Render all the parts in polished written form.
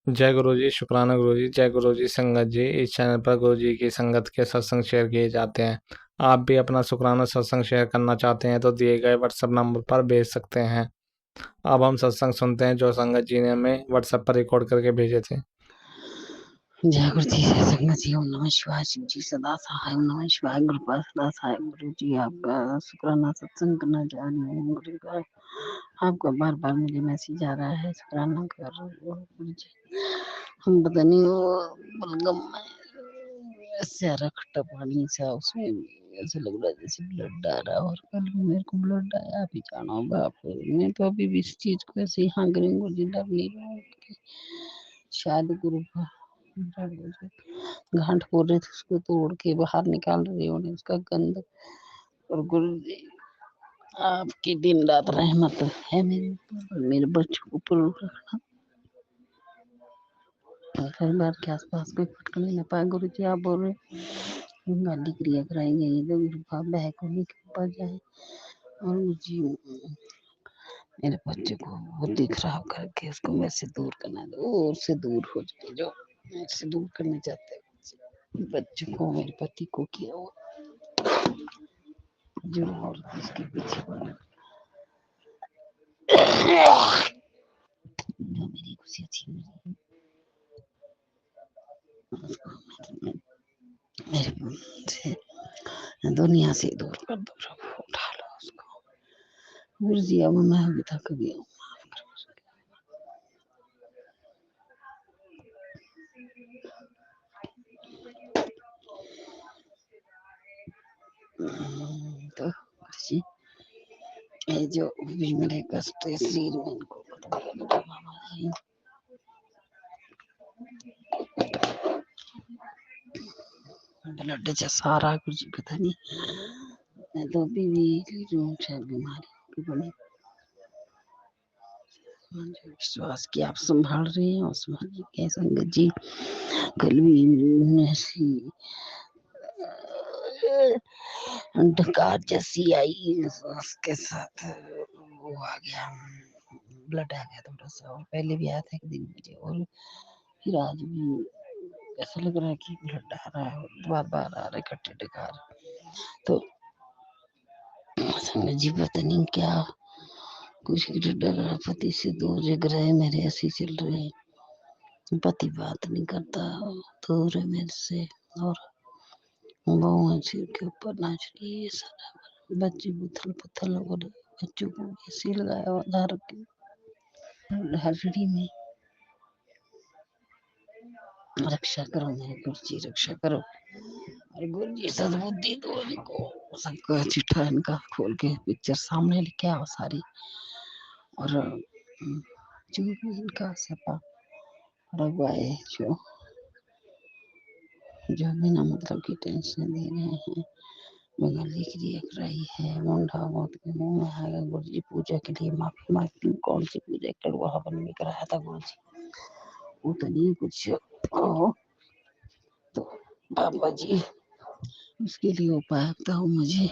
जय गुरु जी, शुक्राना गुरु जी। जय गुरु जी संगत जी। इस चैनल पर गुरु जी की संगत के सत्संग शेयर किए जाते हैं। आप भी अपना शुक्राना सत्संग शेयर करना चाहते हैं तो दिए गए व्हाट्सएप नंबर पर भेज सकते हैं। अब हम सत्संग सुनते हैं जो संगत जी ने हमें व्हाट्सएप पर रिकॉर्ड करके भेजे थे। जय गुरु जी, जय संगत जी। ओम नमः शिवाय। शिव जी सदा सहाय। ओम नमः शिवाय। गुरुपाद सदा सहाय। गुरु जी आपका शुक्राना सत्संग करना चाह रही हूँ। गुरु का आपका बार बार मुझे मैसेज आ रहा है, शुक्राना कर रही हूँ गुरु जी। हम पता नहीं वो बलगम में ऐसे खट्टा पानी सा, उसमें ऐसे लग रहा है जैसे ब्लड आ रहा है। और कल भी मेरे को ब्लड आया। आप ही जाना होगा। आप मैं तो अभी भी इस चीज को ऐसे ही हाँ करेंगे गुरु जी, डर नहीं रहा हूँ कि शायद गुरु का गांठ बोल रहे थे, उसको तोड़ के बाहर निकाल रहे हो उसका गंद। और गुरु जी आपकी दिन रात रहमत है मेरे ऊपर, मेरे बच्चों को ऊपर रखना। परिवार के आसपास कोई फटकने न पाए। गुरु जी आप बोल रहे गाली क्रिया कराई गई है तो गुरु का बह को नहीं पड़ जाए। और गुरु जी मेरे बच्चे को बुद्धि खराब करके उसको मेरे से दूर करना है, वो उससे दूर हो जाए जो मेरे से दूर करने चाहते हैं। बच्चों को, मेरे पति को किया हुआ जो और उसके पीछे पड़ा जो मेरी खुशी छीन रही है, मेरे से दुनिया से दूर कर दो। उठा लो उसको गुरु जी। अब मैं अभी थक गया हूँ। तो गुरु जी ये जो भी मेरे कष्ट है शरीर में इनको खत्म कर दो मामा जी। ब्लड जैसा सारा कुछ पता नहीं। मैं तो अभी भी शायद बीमारी की बनी। मुझे विश्वास कि आप संभाल रहे हैं और संभालिए। क्या संगत जी कल भी ऐसी डकार जैसी आई, उसके साथ वो आ गया, ब्लड आ गया थोड़ा सा। और पहले भी आया था एक दिन मुझे, और फिर आज भी ऐसा लग रहा है कि ब्लड आ रहा है, बार बार आ रहा है इकट्ठे डकार। तो संगत जी पता नहीं क्या कुछ डर पति से दूर जग रहे मेरे ऐसे चल रहे हैं। पति बात नहीं करता, दूर है मेरे से। और बहू सिर के ऊपर नाच रही है सारा। बच्चे उथल पुथल और बच्चों को ऐसे लगाया हुआ धार के हथड़ी में। रक्षा करो मेरे गुरु जी, रक्षा करो। अरे गुरु जी सद्बुद्धि दो इनको, सबका चिट्ठा इनका खोल के पिक्चर सामने लेके आओ सारी। और जो भी इनका सपा रगवाए, जो बिना मतलब की टेंशन दे रहे हैं, बंगाली क्रिया कराई है, मुंडा मौत के मुंह में आएगा। गुरु जी पूजा के लिए माफी मांगती हूँ। कौन सी पूजा कड़वा हवन में कराया था गुरु जी, वो तो नहीं कुछ हो तो बाबा जी उसके लिए उपाय बताओ मुझे,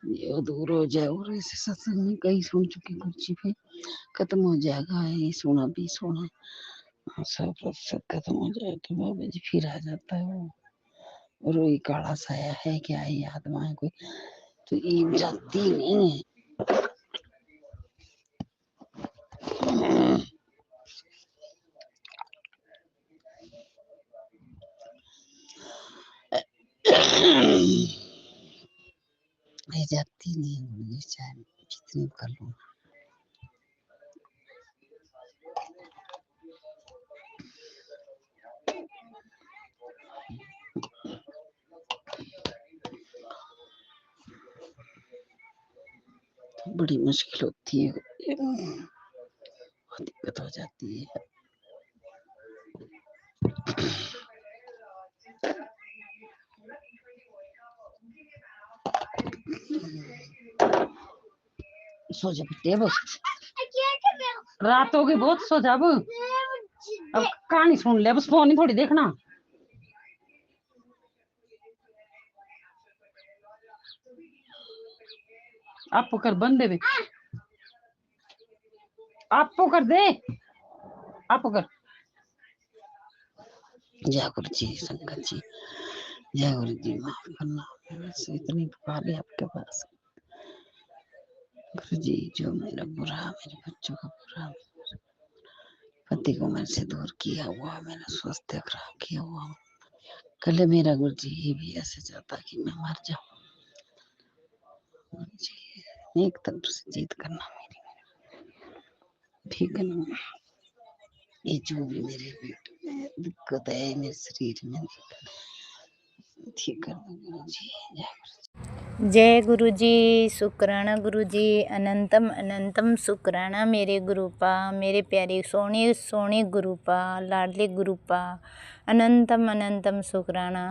ये दूर हो जाए। और ऐसे सत्संग में कई सुन चुके गुरु जी पे खत्म हो जाएगा, ये सुना भी सुना सब सब खत्म हो जाए तो बाबा जी फिर आ जाता है वो। और वही काला साया है क्या ये आत्मा है कोई, तो ये जाती नहीं है। ये जाती नहीं है, चाहे जितनी कर लो। बड़ी मुश्किल होती है, बहुत दिक्कत हो जाती है। सो जा बेटे, अब रात हो गई बहुत, सो जा अब कहानी सुन ले, अब फोन ही थोड़ी देखना। आप कर बंद दे, आप कर दे, आप कर जय गुरु जी संगत जी, जय गुरु जी माफ करना, बस इतनी कृपा भी आपके पास। गुरु जी जो मेरा बुरा, मेरे बच्चों का बुरा, पति को मेरे से दूर किया हुआ, मेरा स्वास्थ्य खराब किया हुआ, कल मेरा गुरु जी ये भी ऐसे चाहता कि मैं मर जाऊं। गुरु जी एक तरफ से जीत करना मेरी, ठीक है ना। ये जो भी मेरे पेट में दिक्कत है, मेरे शरीर में दिक्कत है, ठीक कर दो गुरु जी। जय गुरु जी, शुक्राना गुरु जी, अनंतम अनंतम शुक्राना मेरे गुरुपा, मेरे प्यारे सोने सोने गुरुपा, लाडले गुरुपा, अनंतम अनंतम शुक्राना।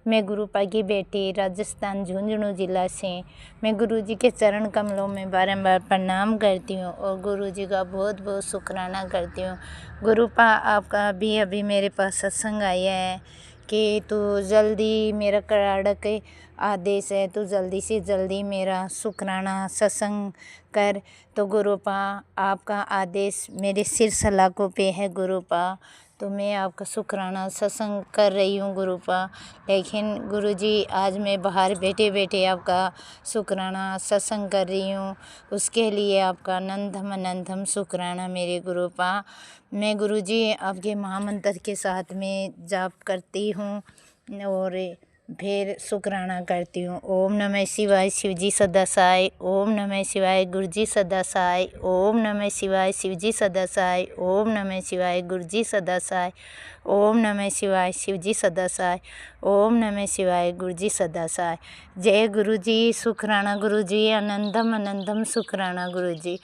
मैं गुरुपा की बेटी राजस्थान झुंझुनू जिला से मैं गुरु जी के चरण कमलों में बारंबार प्रणाम करती हूँ और गुरु जी का बहुत बहुत शुक्राना करती हूँ। गुरुपा आपका अभी अभी मेरे पास सत्संग आया है कि तू जल्दी, मेरा कराड़क आदेश है, तू जल्दी से जल्दी मेरा शुक्राना सत्संग कर। तो गुरुपा आपका आदेश मेरे सिर सलाखों पे है गुरुपा, तो मैं आपका शुक्राना सत्संग कर रही हूँ गुरुपा। लेकिन गुरुजी आज मैं बाहर बैठे बैठे आपका शुक्राना सत्संग कर रही हूँ, उसके लिए आपका अनंतम अनंतम शुक्राना मेरे गुरुपा। मैं गुरुजी आपके महामंत्र के साथ में जाप करती हूँ और फिर शुक्राना करती हूँ। ओम नमः शिवाय शिवजी सदा साई, ओम नमः शिवाय गुरुजी सदा साई, ओम नमः शिवाय शिवजी सदा साई, ओम नमः शिवाय गुरुजी सदा साई, ओम नमः शिवाय शिवजी सदा साई, ओम नमः शिवाय गुरुजी सदा साई। जय गुरु जी, शुक्राना गुरु जी, अनंतम अनंतम शुक्राना गुरु जी।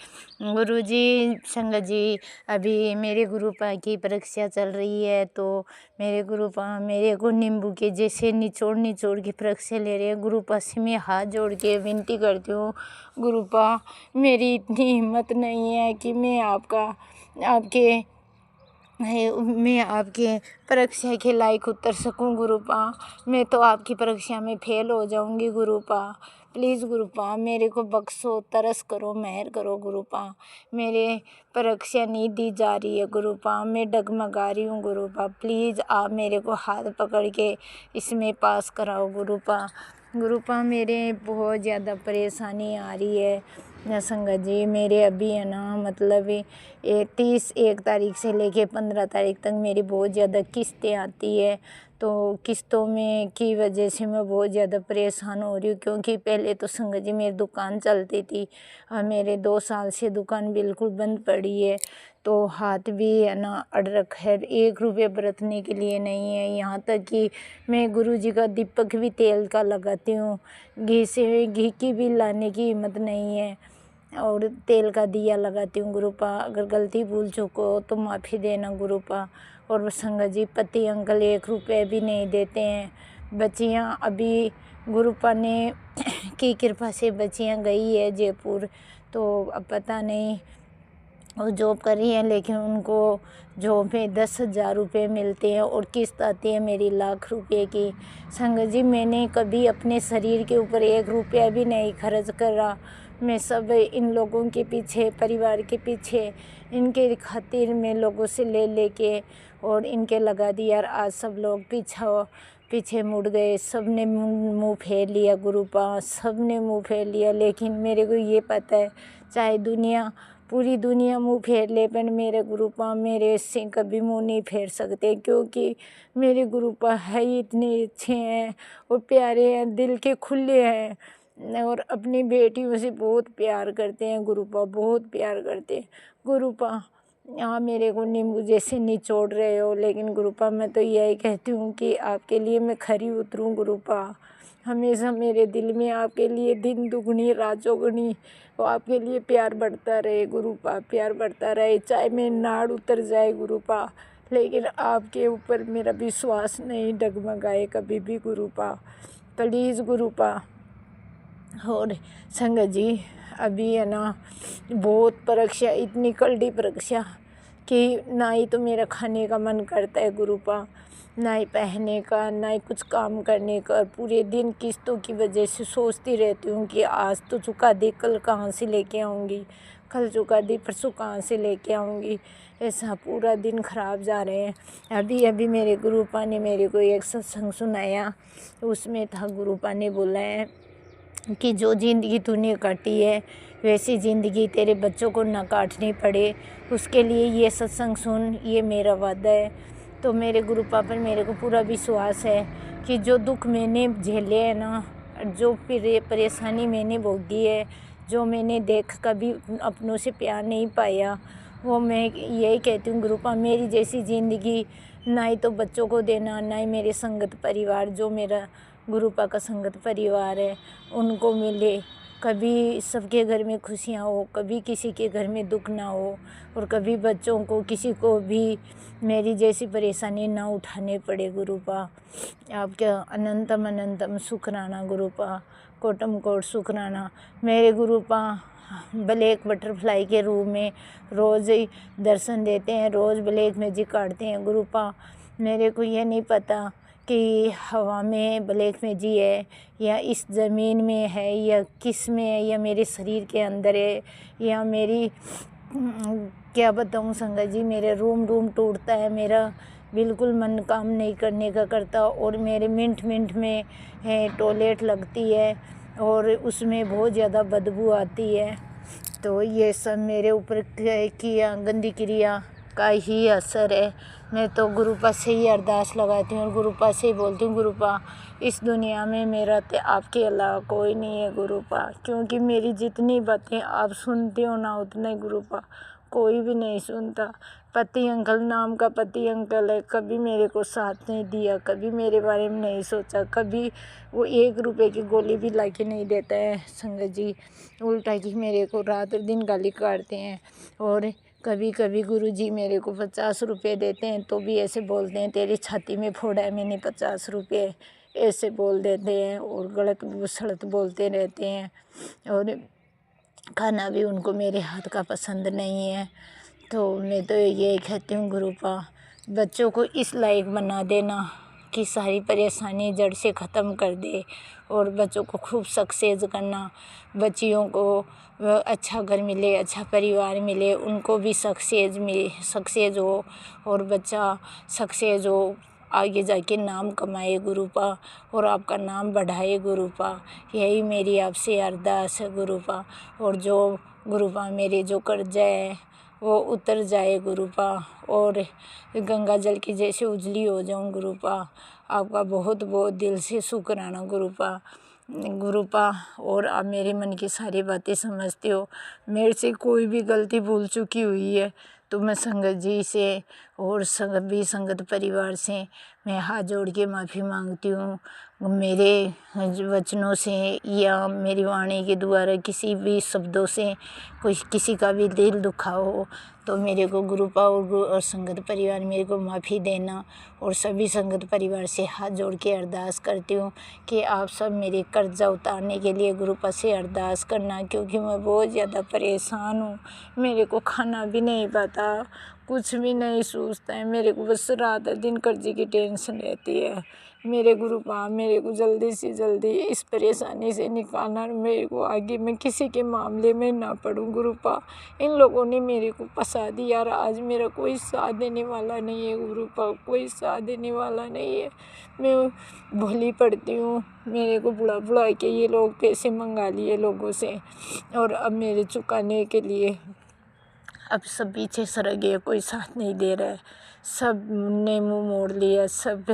गुरु जी संगत जी, अभी मेरे गुरुपा की परीक्षा चल रही है, तो मेरे गुरुपा मेरे को नींबू के जैसे निचोड़ निचोड़ के परीक्षा ले रहे हैं। गुरुपा से मैं हाथ जोड़ के विनती करती हूँ, गुरुपा मेरी इतनी हिम्मत नहीं है कि मैं आपके परीक्षा के लायक उतर सकूं गुरुपा। मैं तो आपकी परीक्षा में फेल हो जाऊंगी गुरुपा। प्लीज़ गुरुपा मेरे को बख्शो, तरस करो, मेहर करो गुरुपा। मेरे परीक्षा नहीं दी जा रही है गुरुपा, मैं डगमगा रही हूँ गुरुपा। प्लीज़ आप मेरे को हाथ पकड़ के इसमें पास कराओ गुरुपा। गुरुपा मेरे बहुत ज़्यादा परेशानी आ रही है संगत जी। मेरे अभी है ना, मतलब 31 तारीख से लेके 15 तारीख तक मेरी बहुत ज़्यादा किस्तें आती है, तो किस्तों में की वजह से मैं बहुत ज़्यादा परेशान हो रही हूँ। क्योंकि पहले तो संगत जी मेरी दुकान चलती थी और मेरे 2 साल से दुकान बिल्कुल बंद पड़ी है, तो हाथ भी है ना अड़ रखा है, 1 रुपये बरतने के लिए नहीं है। यहाँ तक कि मैं गुरु जी का दीपक भी तेल का लगाती हूँ, घी की भी लाने की हिम्मत नहीं है और तेल का दिया लगाती हूँ गुरुपा। अगर गलती भूल चूको तो माफ़ी देना गुरुपा। और संगत जी पति अंकल 1 रुपये भी नहीं देते हैं। बच्चियाँ अभी गुरुपा ने की कृपा से बच्चियाँ गई है जयपुर, तो अब पता नहीं वो जॉब कर रही हैं, लेकिन उनको जॉब में 10,000 रुपये मिलते हैं और किस्त आती है मेरी लाख रुपये की। संगत जी मैंने कभी अपने शरीर के ऊपर 1 रुपया भी नहीं खर्च करा। मैं सब इन लोगों के पीछे, परिवार के पीछे, इनके खातिर मैं लोगों से ले लेके और इनके लगा दिया। और आज सब लोग पीछे मुड़ गए, सब ने मुँह फेर लिया गुरुपा, सब ने मुँह फेर लिया। लेकिन मेरे को ये पता है, चाहे पूरी दुनिया मुँह फेर ले, पर मेरे गुरुपा मेरे से कभी मुँह नहीं फेर सकते, क्योंकि मेरे गुरुपा है ही इतने अच्छे हैं और प्यारे हैं, दिल के खुले हैं और अपनी बेटियों से बहुत प्यार करते हैं गुरुपा, बहुत प्यार करते हैं गुरुपा। आप मेरे को नींबू जैसे निचोड़ रहे हो, लेकिन गुरुपा मैं तो यही कहती हूँ कि आपके लिए मैं खरी उतरूँ गुरुपा। हमेशा मेरे दिल में आपके लिए दिन दुगनी रात चौगुनी वो आपके लिए प्यार बढ़ता रहे गुरुपा, प्यार बढ़ता रहे। चाहे मैं नाड़ उतर जाए गुरुपा, लेकिन आपके ऊपर मेरा विश्वास नहीं डगमगाए कभी भी गुरुपा, प्लीज़ गुरुपा। और संगत जी अभी है ना बहुत परीक्षा, इतनी कड़ी परीक्षा कि ना ही तो मेरा खाने का मन करता है गुरुपा, ना ही पहनने का, ना ही कुछ काम करने का। पूरे दिन किस्तों की वजह से सोचती रहती हूँ कि आज तो चुका दी, कल कहाँ से लेके आऊँगी, कल चुका दी, परसों कहाँ से लेके आऊँगी। ऐसा पूरा दिन ख़राब जा रहे हैं। अभी अभी मेरे गुरुपा ने मेरे को एक सत्संग सुनाया, उसमें था गुरुपा ने बोला है कि जो ज़िंदगी तूने काटी है वैसी ज़िंदगी तेरे बच्चों को ना काटनी पड़े, उसके लिए ये सत्संग सुन, ये मेरा वादा है। तो मेरे गुरुपा पर मेरे को पूरा विश्वास है कि जो दुख मैंने झेले हैं ना, जो परेशानी मैंने भोगी है, जो मैंने देख कभी अपनों से प्यार नहीं पाया, वो मैं यही कहती हूँ गुरुपा, मेरी जैसी ज़िंदगी ना ही तो बच्चों को देना, ना ही मेरे संगत परिवार, जो मेरा गुरुपा का संगत परिवार है, उनको मिले। कभी सबके घर में खुशियाँ हो, कभी किसी के घर में दुख ना हो, और कभी बच्चों को किसी को भी मेरी जैसी परेशानी ना उठाने पड़े गुरुपा। आपका अनंतम अनंतम शुक्राना गुरुपा, कोटम कोट शुक्राना। मेरे गुरुपा ब्लैक बटरफ्लाई के रूप में रोज़ ही दर्शन देते हैं, रोज़ ब्लैक मैजिक काटते हैं गुरुपा। मेरे को ये नहीं पता कि हवा में ब्लैक मैजिक है या इस ज़मीन में है या किस में है, या मेरे शरीर के अंदर है, या मेरी क्या बताऊँ संगत जी। मेरे रूम टूटता है, मेरा बिल्कुल मन काम नहीं करने का करता, और मेरे मिनट मिनट में टॉयलेट लगती है और उसमें बहुत ज़्यादा बदबू आती है। तो ये सब मेरे ऊपर किया गंदी क्रिया का ही असर है। मैं तो गुरुपा से ही अरदास लगाती हूँ और गुरुपा से ही बोलती हूँ, गुरुपा इस दुनिया में मेरा तो आपके अलावा कोई नहीं है गुरुपा, क्योंकि मेरी जितनी बातें आप सुनते हो ना, उतना ही गुरुपा कोई भी नहीं सुनता। पति अंकल नाम का पति अंकल है, कभी मेरे को साथ नहीं दिया, कभी मेरे बारे में नहीं सोचा, कभी वो 1 रुपए की गोली भी ला के नहीं देता है संगत जी। उल्टा कि मेरे को रात दिन गाली काटते हैं। और कभी कभी गुरुजी मेरे को 50 रुपये देते हैं तो भी ऐसे बोलते हैं, तेरी छाती में फोड़ा है मैंने 50 रुपये, ऐसे बोल देते हैं और गलत सलत बोलते रहते हैं। और खाना भी उनको मेरे हाथ का पसंद नहीं है। तो मैं तो ये कहती हूँ गुरुपा, बच्चों को इस लायक बना देना कि सारी परेशानी जड़ से ख़त्म कर दे, और बच्चों को खूब सक्सेस करना, बच्चियों को अच्छा घर मिले, अच्छा परिवार मिले, उनको भी सक्सेस हो, और बच्चा सक्सेस हो, आगे जाके नाम कमाए गुरुपा, और आपका नाम बढ़ाए गुरुपा। यही मेरी आपसे अरदास है गुरुपा। और जो गुरुपा मेरे जो कर्जा है वो उतर जाए गुरुपा, और गंगा जल की जैसे उजली हो जाऊं गुरुपा। आपका बहुत बहुत दिल से शुक्राना गुरुपा। और आप मेरे मन की सारी बातें समझते हो। मेरे से कोई भी गलती भूल चुकी हुई है तो मैं संगत जी से और संगत परिवार से मैं हाथ जोड़ के माफ़ी मांगती हूँ। मेरे वचनों से या मेरी वाणी के द्वारा किसी भी शब्दों से किसी का भी दिल दुखा हो तो मेरे को गुरुपा और संगत परिवार मेरे को माफ़ी देना। और सभी संगत परिवार से हाथ जोड़ के अरदास करती हूँ कि आप सब मेरे कर्जा उतारने के लिए गुरुपा से अरदास करना, क्योंकि मैं बहुत ज़्यादा परेशान हूँ। मेरे को खाना भी नहीं पता, कुछ भी नहीं सूझता है, मेरे को बस रात दिन कर्जे की टेंशन रहती है। मेरे गुरुपा मेरे को जल्दी से जल्दी इस परेशानी से निकालना, मेरे को आगे मैं किसी के मामले में ना पड़ूँ गुरुपा। इन लोगों ने मेरे को फंसा दिया यार, आज मेरा कोई साथ देने वाला नहीं है गुरुपा, कोई साथ देने वाला नहीं है। मैं भोली पड़ती हूँ, मेरे को बुला के ये लोग पैसे मंगा लिए लोगों से, और अब मेरे चुकाने के लिए अब सब पीछे सरक गए, कोई साथ नहीं दे रहा है, सब ने मुंह मोड़ लिया, सब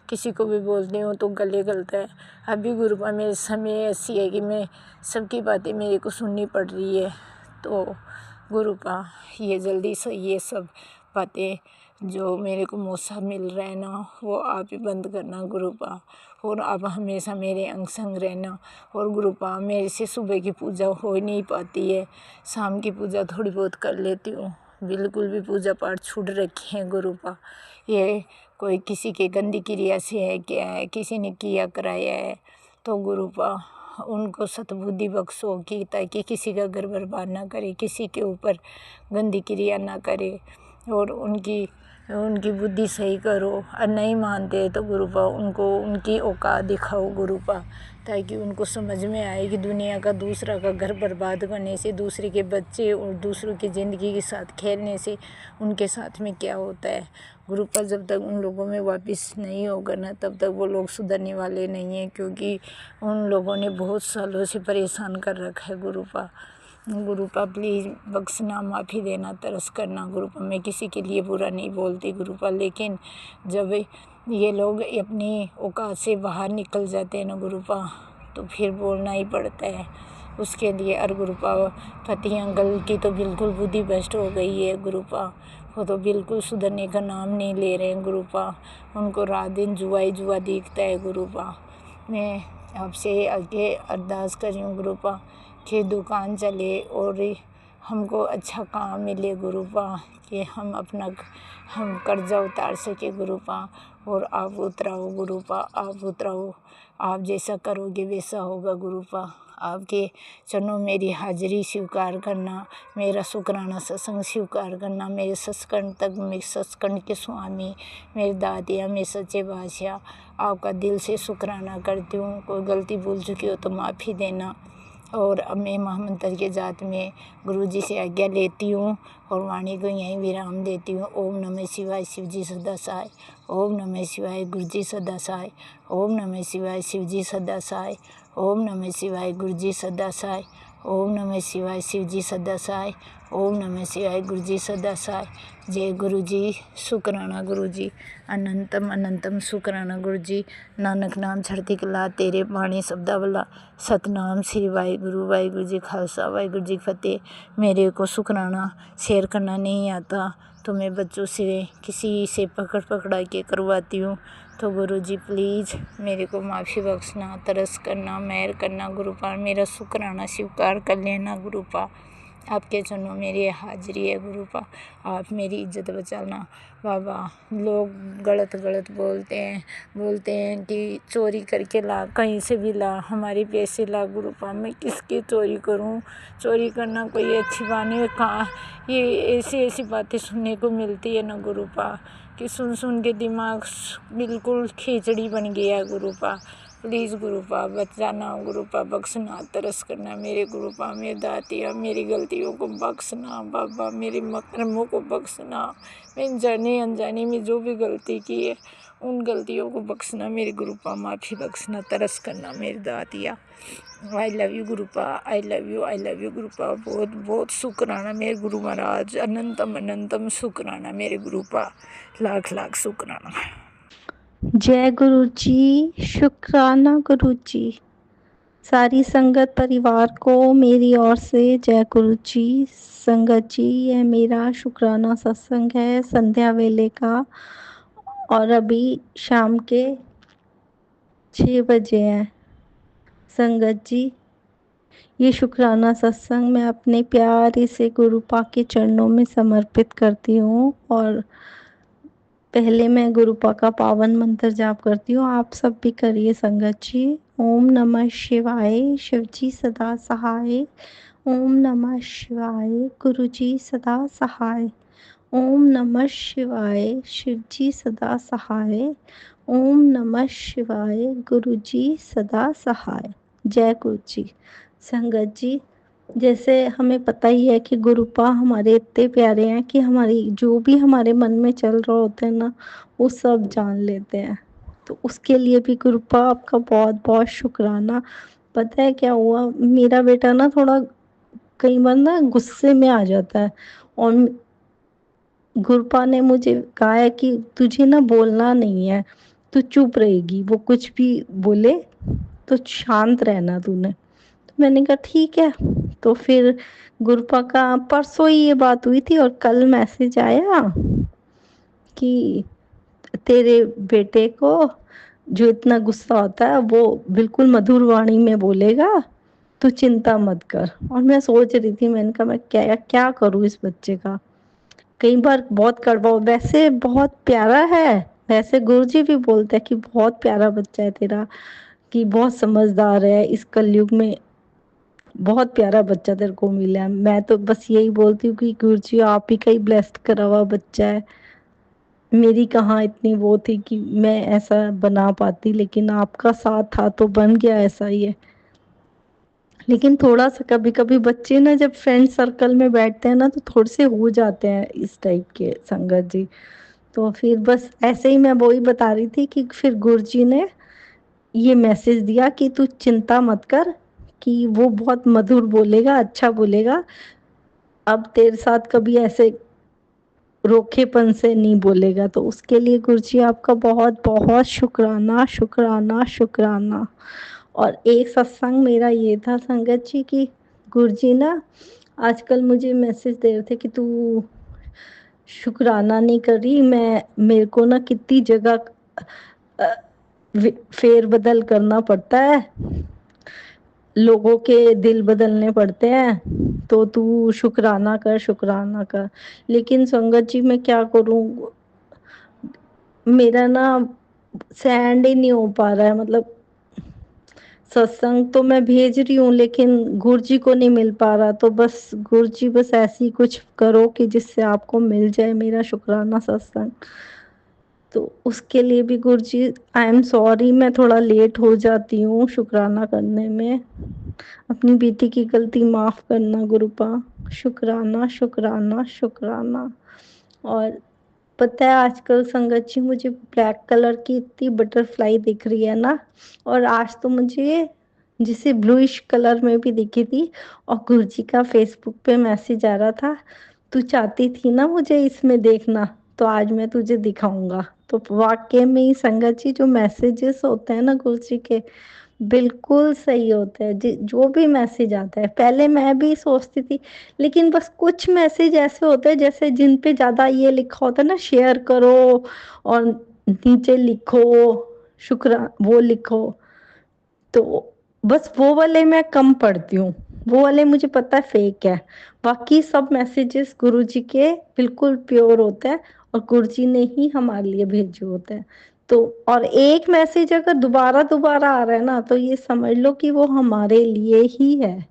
किसी को भी बोलती हूँ तो गले गलता है। अभी गुरुपा मेरे समय ऐसी है कि मैं सबकी बातें मेरे को सुननी पड़ रही है। तो गुरुपा ये जल्दी से ये सब बातें जो मेरे को मौका मिल रहा है ना वो आप ही बंद करना गुरुपा, और आप हमेशा मेरे अंग संग रहना। और गुरुपा मेरे से सुबह की पूजा हो ही नहीं पाती है, शाम की पूजा थोड़ी बहुत कर लेती हूँ, बिल्कुल भी पूजा पाठ छूट रखी है गुरुपा। ये कोई किसी के गंदी क्रिया से है क्या है, किसी ने किया कराया है तो गुरुपा उनको सतबुद्धि बख्शो कि ताकि किसी का घर बर्बाद ना करे, किसी के ऊपर गंदी क्रिया ना करे। और उनकी उनकी बुद्धि सही करो, और नहीं मानते तो गुरुपा उनको उनकी औकात दिखाओ गुरुपा, ताकि उनको समझ में आए कि दुनिया का दूसरा का घर बर्बाद करने से, दूसरे के बच्चे और दूसरों की ज़िंदगी के साथ खेलने से उनके साथ में क्या होता है गुरुपा। जब तक उन लोगों में वापस नहीं होगा ना, तब तक वो लोग सुधरने वाले नहीं हैं, क्योंकि उन लोगों ने बहुत सालों से परेशान कर रखा है गुरुपा। गुरुपा प्लीज़ बख्शना, माफ़ी देना, तरस करना गुरुपा। मैं किसी के लिए बुरा नहीं बोलती गुरुपा, लेकिन जब ये लोग अपनी औकात से बाहर निकल जाते हैं ना गुरुपा, तो फिर बोलना ही पड़ता है उसके लिए। और गुरुपा पति अंकल की तो बिल्कुल बुद्धि भ्रष्ट हो गई है गुरुपा, वो तो बिल्कुल सुधरने का नाम नहीं ले रहे हैं गुरुपा। उनको रात दिन जुआ ही जुआ दिखता है गुरुपा। मैं आपसे आगे अरदास कर रही हूँ गुरुपा कि दुकान चले और हमको अच्छा काम मिले गुरुपा, कि हम कर्जा उतार सके गुरुपा। और आप उतराओ गुरुपा, आप उतराओ, आप जैसा करोगे वैसा होगा गुरुपा। आपके चरणों मेरी हाजिरी स्वीकार करना, मेरा शुक्राना सत्संग स्वीकार करना। मेरे सचखंड तक, मेरे सचखंड के स्वामी, मेरे दादिया, मेरे सच्चे बादशाह, आपका दिल से शुक्राना करती हूँ। कोई गलती भूल चुकी हो तो माफ़ी देना। और अब मैं महामंत्र के जात में गुरुजी से आज्ञा लेती हूँ और वाणी को यहीं विराम देती हूँ। ओम नमः शिवाय, शिवजी सदा सहाय। ओम नमः शिवाय, गुरुजी सदा सहाय। ओम नमः शिवाय, शिवजी सदा सहाय। ओम नमः शिवाय, गुरुजी सदा सहाय। ओम नमः शिवाय, शिवजी सदा सहाय। ओम नमः शिवाय, गुरुजी सदा सहाय। जय गुरुजी, शुक्राना गुरुजी, अनंतम अनंतम शुक्राना गुरुजी। नानक नाम छड़ती कला तेरे बाणी शब्दावला, सतनाम श्री वाहिगुरु जी खालसा वाहिगुरु जी फतेह। मेरे को शुक्राना शेयर करना नहीं आता, तो मैं बच्चों से किसी से पकड़ा के करवाती हूँ। तो गुरुजी प्लीज़ मेरे को माफ़ी बख्शना, तरस करना, मेहर करना गुरुपा। मेरा शुक्राना स्वीकार कर लेना गुरुपा। आपके चरणों मेरी हाजिरी है गुरुपा, आप मेरी इज्जत बचाना बाबा। लोग गलत बोलते हैं कि चोरी करके ला, कहीं से भी ला, हमारे पैसे ला गुरुपा। मैं किसकी चोरी करूं? चोरी करना कोई अच्छी बात नहीं। कहाँ ये ऐसी बातें सुनने को मिलती है ना गुरुपा, कि सुन के दिमाग बिल्कुल खिचड़ी बन गया है गुरुपा। प्लीज़ गुरुपा बचाना, गुरुपा बख्शना, तरस करना मेरे गुरुपा। मेरे दातिया, मेरी गलतियों को बख्शना बाबा, मेरे कर्मों को बख्शना। मैं जाने अनजाने में जो भी गलती की है उन गलतियों को बख्शना मेरे गुरुपा। माफ़ी बख्शना, तरस करना मेरे दातिया। I love you Gurupa, I love you Gurupa. बहुत बहुत शुक्राना मेरे गुरु महाराज, अनंतम अनंतम शुक्राना मेरे गुरुपा, लाख लाख शुक्राना। जय गुरु जी, शुक्राना गुरु जी। सारी संगत परिवार को मेरी ओर से जय गुरु जी। संगत जी, यह मेरा शुक्राना सत्संग है संध्या वेले का, और अभी शाम के 6 बजे हैं। संगत जी, ये शुक्राना सत्संग मैं अपने प्यारे से गुरुपा के चरणों में समर्पित करती हूँ। और पहले मैं गुरुपा का पावन मंत्र जाप करती हूँ, आप सब भी करिए संगत जी। ओम नमः शिवाय, शिवजी सदा सहाय। ओम नमः शिवाय, गुरुजी सदा सहाय। ओम नमः शिवाय, शिवजी सदा सहाय। ओम नमः शिवाय, गुरुजी सदा सहाय। जय गुरु जी। संगत जी, जैसे हमें पता ही है कि गुरुपा हमारे इतने प्यारे हैं कि हमारी जो भी हमारे मन में चल रहा होता है ना, वो सब जान लेते हैं। तो उसके लिए भी गुरुपा आपका बहुत बहुत शुक्राना। पता है क्या हुआ, मेरा बेटा ना थोड़ा कई बार ना गुस्से में आ जाता है, और गुरुपा ने मुझे कहा है कि तुझे ना बोलना नहीं है, तू चुप रहेगी, वो कुछ भी बोले तो शांत रहना तूने। तो मैंने कहा ठीक है। तो फिर गुरुपा का परसों ही ये बात हुई थी, और कल मैसेज आया कि तेरे बेटे को जो इतना गुस्सा होता है वो बिल्कुल मधुर वाणी में बोलेगा, तू चिंता मत कर। और मैं सोच रही थी, मैंने कहा मैं क्या क्या करूँ इस बच्चे का। कई बार बहुत कड़वा, वैसे बहुत प्यारा है, वैसे गुरुजी भी बोलते हैं कि बहुत प्यारा बच्चा है तेरा, कि बहुत समझदार है, इस कलयुग में बहुत प्यारा बच्चा तेरे को मिला है। मैं तो बस यही बोलती हूँ कि गुरु जी आप ही का ही ब्लेस्ड करा हुआ बच्चा है। मेरी कहाँ इतनी वो थी कि मैं ऐसा बना पाती, लेकिन आपका साथ था तो बन गया ऐसा ही है। लेकिन थोड़ा सा कभी कभी बच्चे ना जब फ्रेंड सर्कल में बैठते हैं ना तो थोड़े से हो जाते हैं इस टाइप के संगत जी। तो फिर बस ऐसे ही मैं वही बता रही थी कि फिर गुरुजी ने ये मैसेज दिया कि तू चिंता मत कर, कि वो बहुत मधुर बोलेगा, अच्छा बोलेगा, अब तेरे साथ कभी ऐसे रोखेपन से नहीं बोलेगा। तो उसके लिए गुरुजी आपका बहुत बहुत शुक्राना शुक्राना शुक्राना। और एक सत्संग मेरा ये था संगत जी कि गुरुजी ना आजकल मुझे मैसेज दे रहे थे कि तू शुक्राना नहीं कर रही, मैं मेरे को ना कितनी जगह फेर बदल करना पड़ता है, लोगों के दिल बदलने पड़ते हैं, तो तू शुक्राना कर शुक्राना कर। लेकिन संगत जी मैं क्या करूं, मेरा ना सैंड ही नहीं हो पा रहा है। मतलब सत्संग तो मैं भेज रही हूँ लेकिन गुरु जी को नहीं मिल पा रहा। तो बस गुरु जी बस ऐसी कुछ करो कि जिससे आपको मिल जाए मेरा शुक्राना सत्संग। तो उसके लिए भी गुरु जी आई एम सॉरी, मैं थोड़ा लेट हो जाती हूँ शुक्राना करने में। अपनी बेटी की गलती माफ करना गुरुपा। शुक्राना शुक्राना शुक्राना। और पता है आजकल संगत जी मुझे ब्लैक कलर की इतनी बटरफ्लाई दिख रही है ना, और आज तो मुझे जिसे ब्लूइश कलर में भी दिखी थी। और गुरुजी का फेसबुक पे मैसेज आ रहा था, तू चाहती थी ना मुझे इसमें देखना, तो आज मैं तुझे दिखाऊंगा। तो वाकई में ही संगत जी जो मैसेजेस होते हैं ना गुरुजी के बिल्कुल सही होता है। जो भी मैसेज आता है, पहले मैं भी सोचती थी, लेकिन बस कुछ मैसेज ऐसे होते हैं जैसे जिन पे ज्यादा ये लिखा होता है ना शेयर करो और नीचे लिखो शुक्र वो लिखो, तो बस वो वाले मैं कम पढ़ती हूँ। वो वाले मुझे पता है फेक है। बाकी सब मैसेजेस गुरुजी के बिल्कुल प्योर होते हैं और गुरुजी ने ही हमारे लिए भेजे होते हैं। तो और एक मैसेज अगर दोबारा दोबारा आ रहा है ना तो ये समझ लो कि वो हमारे लिए ही है।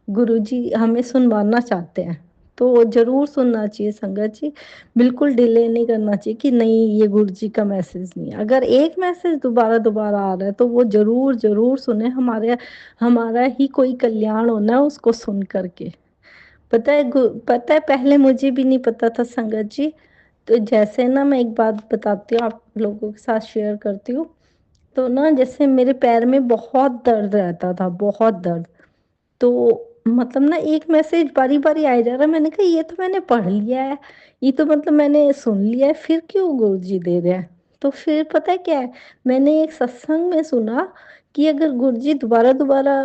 गुरुजी हमें सुनवाना चाहते हैं, तो वो जरूर सुनना चाहिए संगत जी। बिल्कुल डिले नहीं करना चाहिए कि नहीं ये गुरुजी का मैसेज नहीं है। अगर एक मैसेज दोबारा दोबारा आ रहा है तो वो जरूर जरूर सुने, हमारे हमारा ही कोई कल्याण होना है उसको सुन करके। पता है पहले मुझे भी नहीं पता था संगत जी। तो जैसे ना मैं एक बात बताती हूँ आप लोगों के साथ शेयर करती हूँ। तो ना जैसे मेरे पैर में बहुत दर्द रहता था, बहुत दर्द। तो मतलब ना एक मैसेज बारी बारी आया जा रहा, मैंने कहा ये तो मैंने पढ़ लिया है, ये तो मतलब मैंने सुन लिया है, फिर क्यों गुरुजी दे रहे हैं। तो फिर पता है क्या है, मैंने एक सत्संग में सुना कि अगर गुरुजी दोबारा दोबारा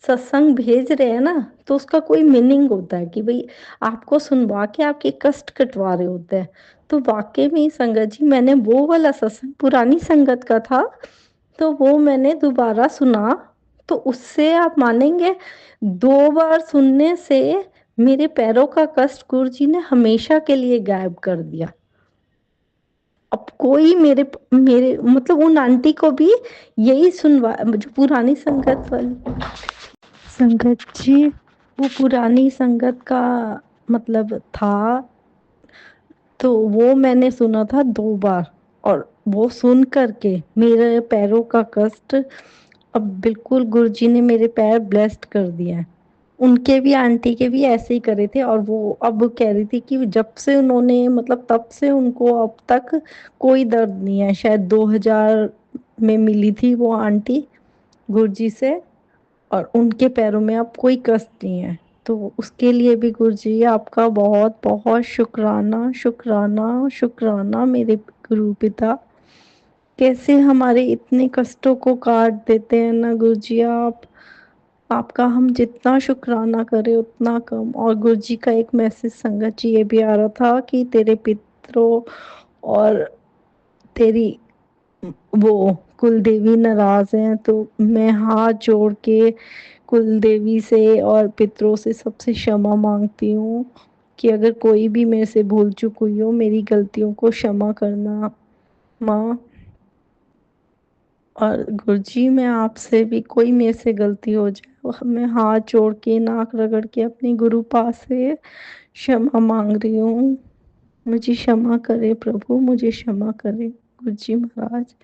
सत्संग भेज रहे हैं ना तो उसका कोई मीनिंग होता है कि भाई आपको सुनवा के आपके कष्ट कटवा रहे होते हैं। तो वाकई में संगत जी मैंने वो वाला सत्संग पुरानी संगत का था, तो वो मैंने दोबारा सुना। तो उससे आप मानेंगे 2 बार सुनने से मेरे पैरों का कष्ट गुरुजी ने हमेशा के लिए गायब कर दिया। अब कोई मेरे मेरे मतलब उन आंटी को भी यही सुनवा, जो पुरानी संगत वाली संगत जी, वो पुरानी संगत का मतलब था। तो वो मैंने सुना था 2 बार, और वो सुन करके मेरे पैरों का कष्ट अब बिल्कुल गुरुजी ने मेरे पैर ब्लेस्ड कर दिया है। उनके भी आंटी के भी ऐसे ही करे थे, और वो अब कह रही थी कि जब से उन्होंने मतलब तब से उनको अब तक कोई दर्द नहीं है। शायद 2000 में मिली थी वो आंटी गुरुजी से, और उनके पैरों में अब कोई कष्ट नहीं है। तो उसके लिए भी गुरुजी आपका बहुत बहुत शुक्राना शुक्राना शुक्राना मेरे गुरु पिता। कैसे हमारे इतने कष्टों को काट देते हैं ना गुरुजी आप। आपका हम जितना शुक्राना करें उतना कम। और गुरुजी का एक मैसेज संगत जी ये भी आ रहा था कि तेरे पितरों और तेरी वो कुल देवी नाराज हैं, तो मैं हाथ जोड़ के कुल देवी से और पितरों से सबसे क्षमा मांगती हूँ कि अगर कोई भी मेरे से भूल चूक हुई हो मेरी गलतियों को क्षमा करना माँ। और गुरुजी मैं आपसे भी कोई मेरे से गलती हो जाए मैं हाथ जोड़ के नाक रगड़ के अपनी गुरु पास से क्षमा मांग रही हूँ। मुझे क्षमा करे प्रभु, मुझे क्षमा करे गुरु जी महाराज।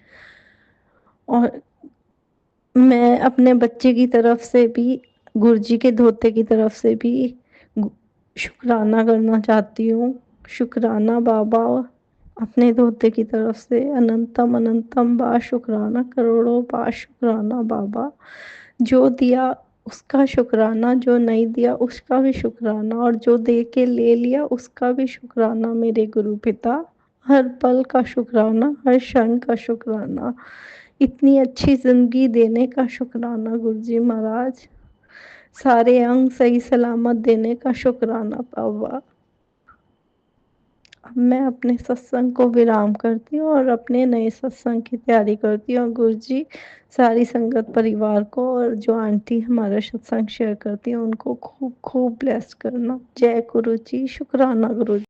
और मैं अपने बच्चे की तरफ से भी, गुरु जी के धोते की तरफ से भी शुक्राना करना चाहती हूँ। शुक्राना बाबा, अपने धोते की तरफ से अनंतम अनंतम बार शुक्राना, करोड़ों बार शुक्राना बाबा। जो दिया उसका शुक्राना, जो नहीं दिया उसका भी शुक्राना, और जो दे के ले लिया उसका भी शुक्राना मेरे गुरु पिता। हर पल का शुक्राना, हर क्षण का शुक्राना, इतनी अच्छी ज़िंदगी देने का शुक्राना गुरु जी महाराज। सारे अंग सही सलामत देने का शुक्राना बाबा। अब मैं अपने सत्संग को विराम करती हूँ और अपने नए सत्संग की तैयारी करती हूँ। गुरु जी सारी संगत परिवार को और जो आंटी हमारा सत्संग शेयर करती हैं उनको खूब खूब ब्लेस करना। जय गुरु जी, शुक्राना गुरु जी।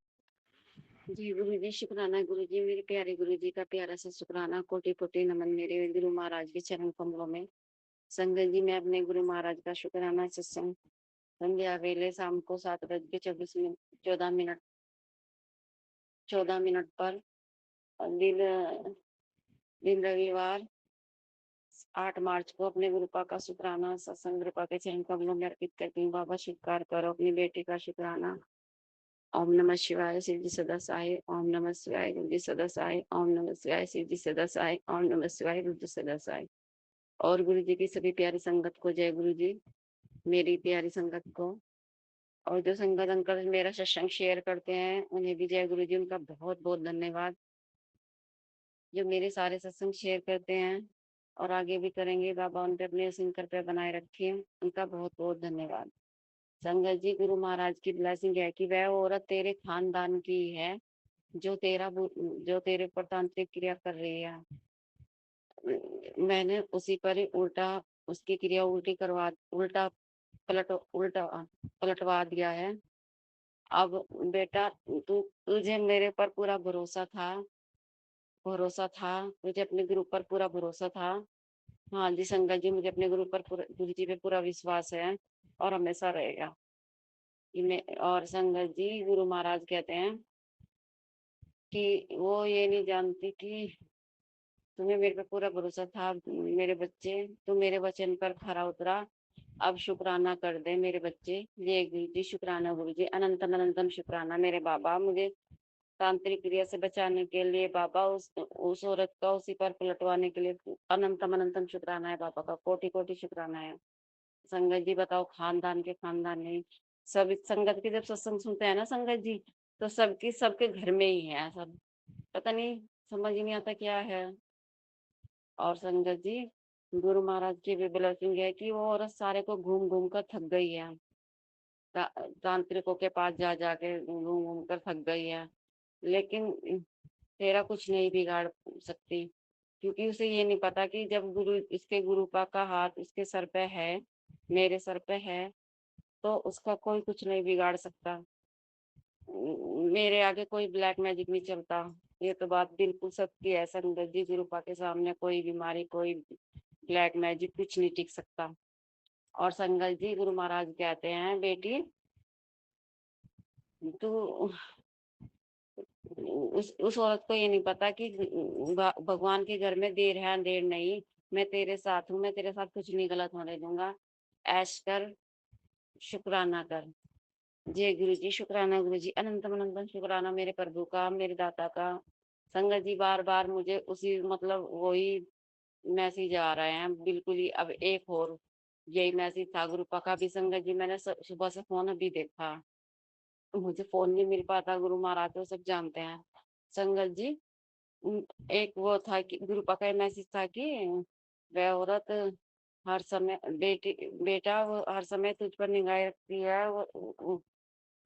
जी गुरु जी, शुक्राना गुरु जी, मेरे प्यारे गुरु जी का प्यारा सा शुक्राना, कोटि कोटि नमन मेरे गुरु महाराज के चरण कमलों में। संगत जी, मैं अपने गुरु महाराज का शुक्राना सत्संग संध्या वेले शाम को 7:24 14 मिनट पर दिन दिन रविवार 8 मार्च को अपने गुरुपा का शुक्राना सत्संग गुरुपा के चरण कमलों में अर्पित करती हूँ। बाबा स्वीकार करो अपनी बेटी का शुक्राना। ओम नमः शिवाय, शिव जी सदा सहाय। ओम नमः शिवाय, गुरु जी सदा सहाय। ओम नमः शिवाय, शिव जी सदा सहाय। ओम नमः शिवाय, गुरु जी सदा सहाय। और गुरु जी की सभी प्यारी संगत को जय गुरु जी, मेरी प्यारी संगत को। और जो संगत अंकल मेरा सत्संग शेयर करते हैं उन्हें भी जय गुरु जी, उनका बहुत बहुत धन्यवाद। जो मेरे सारे सत्संग शेयर करते हैं और आगे भी करेंगे, बाबा उन पे अपने सिंकर पे बनाए रखे, उनका बहुत बहुत धन्यवाद। संगत जी, गुरु महाराज की ब्लेसिंग है कि वह औरत तेरे खानदान की है जो तेरे पर तांत्रिक क्रिया कर रही है। मैंने उसी पर ही उल्टा उसकी क्रिया उल्टा पलटवा दिया है। अब बेटा, तुझे मेरे पर पूरा भरोसा था, मुझे अपने गुरु पर पूरा भरोसा था। हाँ जी संगत जी, मुझे अपने गुरु जी पे पूरा विश्वास है और हमेशा रहेगा। और संगत जी, गुरु महाराज कहते हैं कि वो ये नहीं जानती कि तुम्हें मेरे पे पूरा भरोसा था मेरे बच्चे, तू मेरे वचन पर खरा उतरा। अब शुक्राना कर दे मेरे बच्चे। जय गुरु जी, शुक्राना गुरु जी, अनंतम अनंतम शुक्राना मेरे बाबा, मुझे तांत्रिक क्रिया से बचाने के लिए बाबा, उस औरत का उसी पर पलटवाने के लिए अनंतम अनंतम शुक्राना है बाबा का, कोटि कोटि शुक्राना है। संगत जी बताओ, खानदान नहीं, सब संगत के जब सत्संग सुनते हैं ना संगत जी, तो सबके घर में ही है सब, पता नहीं समझ ही नहीं आता क्या है। और संगत जी, गुरु महाराज की भी ब्लेसिंग है कि वो औरत सारे को घूम घूम कर थक गई है। तांत्रिकों के पास जा जाके घूम घूम कर थक गई है, लेकिन तेरा कुछ नहीं बिगाड़ सकती, क्योंकि उसे ये नहीं पता कि जब इसके गुरुपा का हाथ इसके सर पे है, मेरे सर पे है, तो उसका कोई कुछ नहीं बिगाड़ सकता। मेरे आगे कोई ब्लैक मैजिक नहीं चलता। ये तो बात बिल्कुल सत्य है संगत जी, गुरुपा के सामने कोई बीमारी, कोई ब्लैक मैजिक कुछ नहीं टिक सकता। और संगत जी, गुरु महाराज कहते हैं, बेटी तू उस औरत को ये नहीं पता कि भगवान के घर में देर है अंधेर नहीं। मैं तेरे साथ हूँ, मैं तेरे साथ कुछ नहीं गलत होने दूंगा। ऐश कर, शुक्राना कर। जय गुरु जी, शुक्राना गुरु जी, अनंतम अनंतम शुक्राना मेरे प्रभु का, मेरे दाता का। संगत जी, बार बार मुझे उसी मतलब वही मैसेज आ रहे हैं बिल्कुल ही। अब एक और यही मैसेज था गुरुपा का भी। संगत जी, मैंने सुबह से फोन अभी देखा, मुझे फोन नहीं मिल पाता, गुरु महाराज तो सब जानते हैं। संगत जी, एक वो था कि गुरुपा का मैसेज था कि वह औरत हर समय बेटा वो हर समय तुझ पर निगाह रखती है।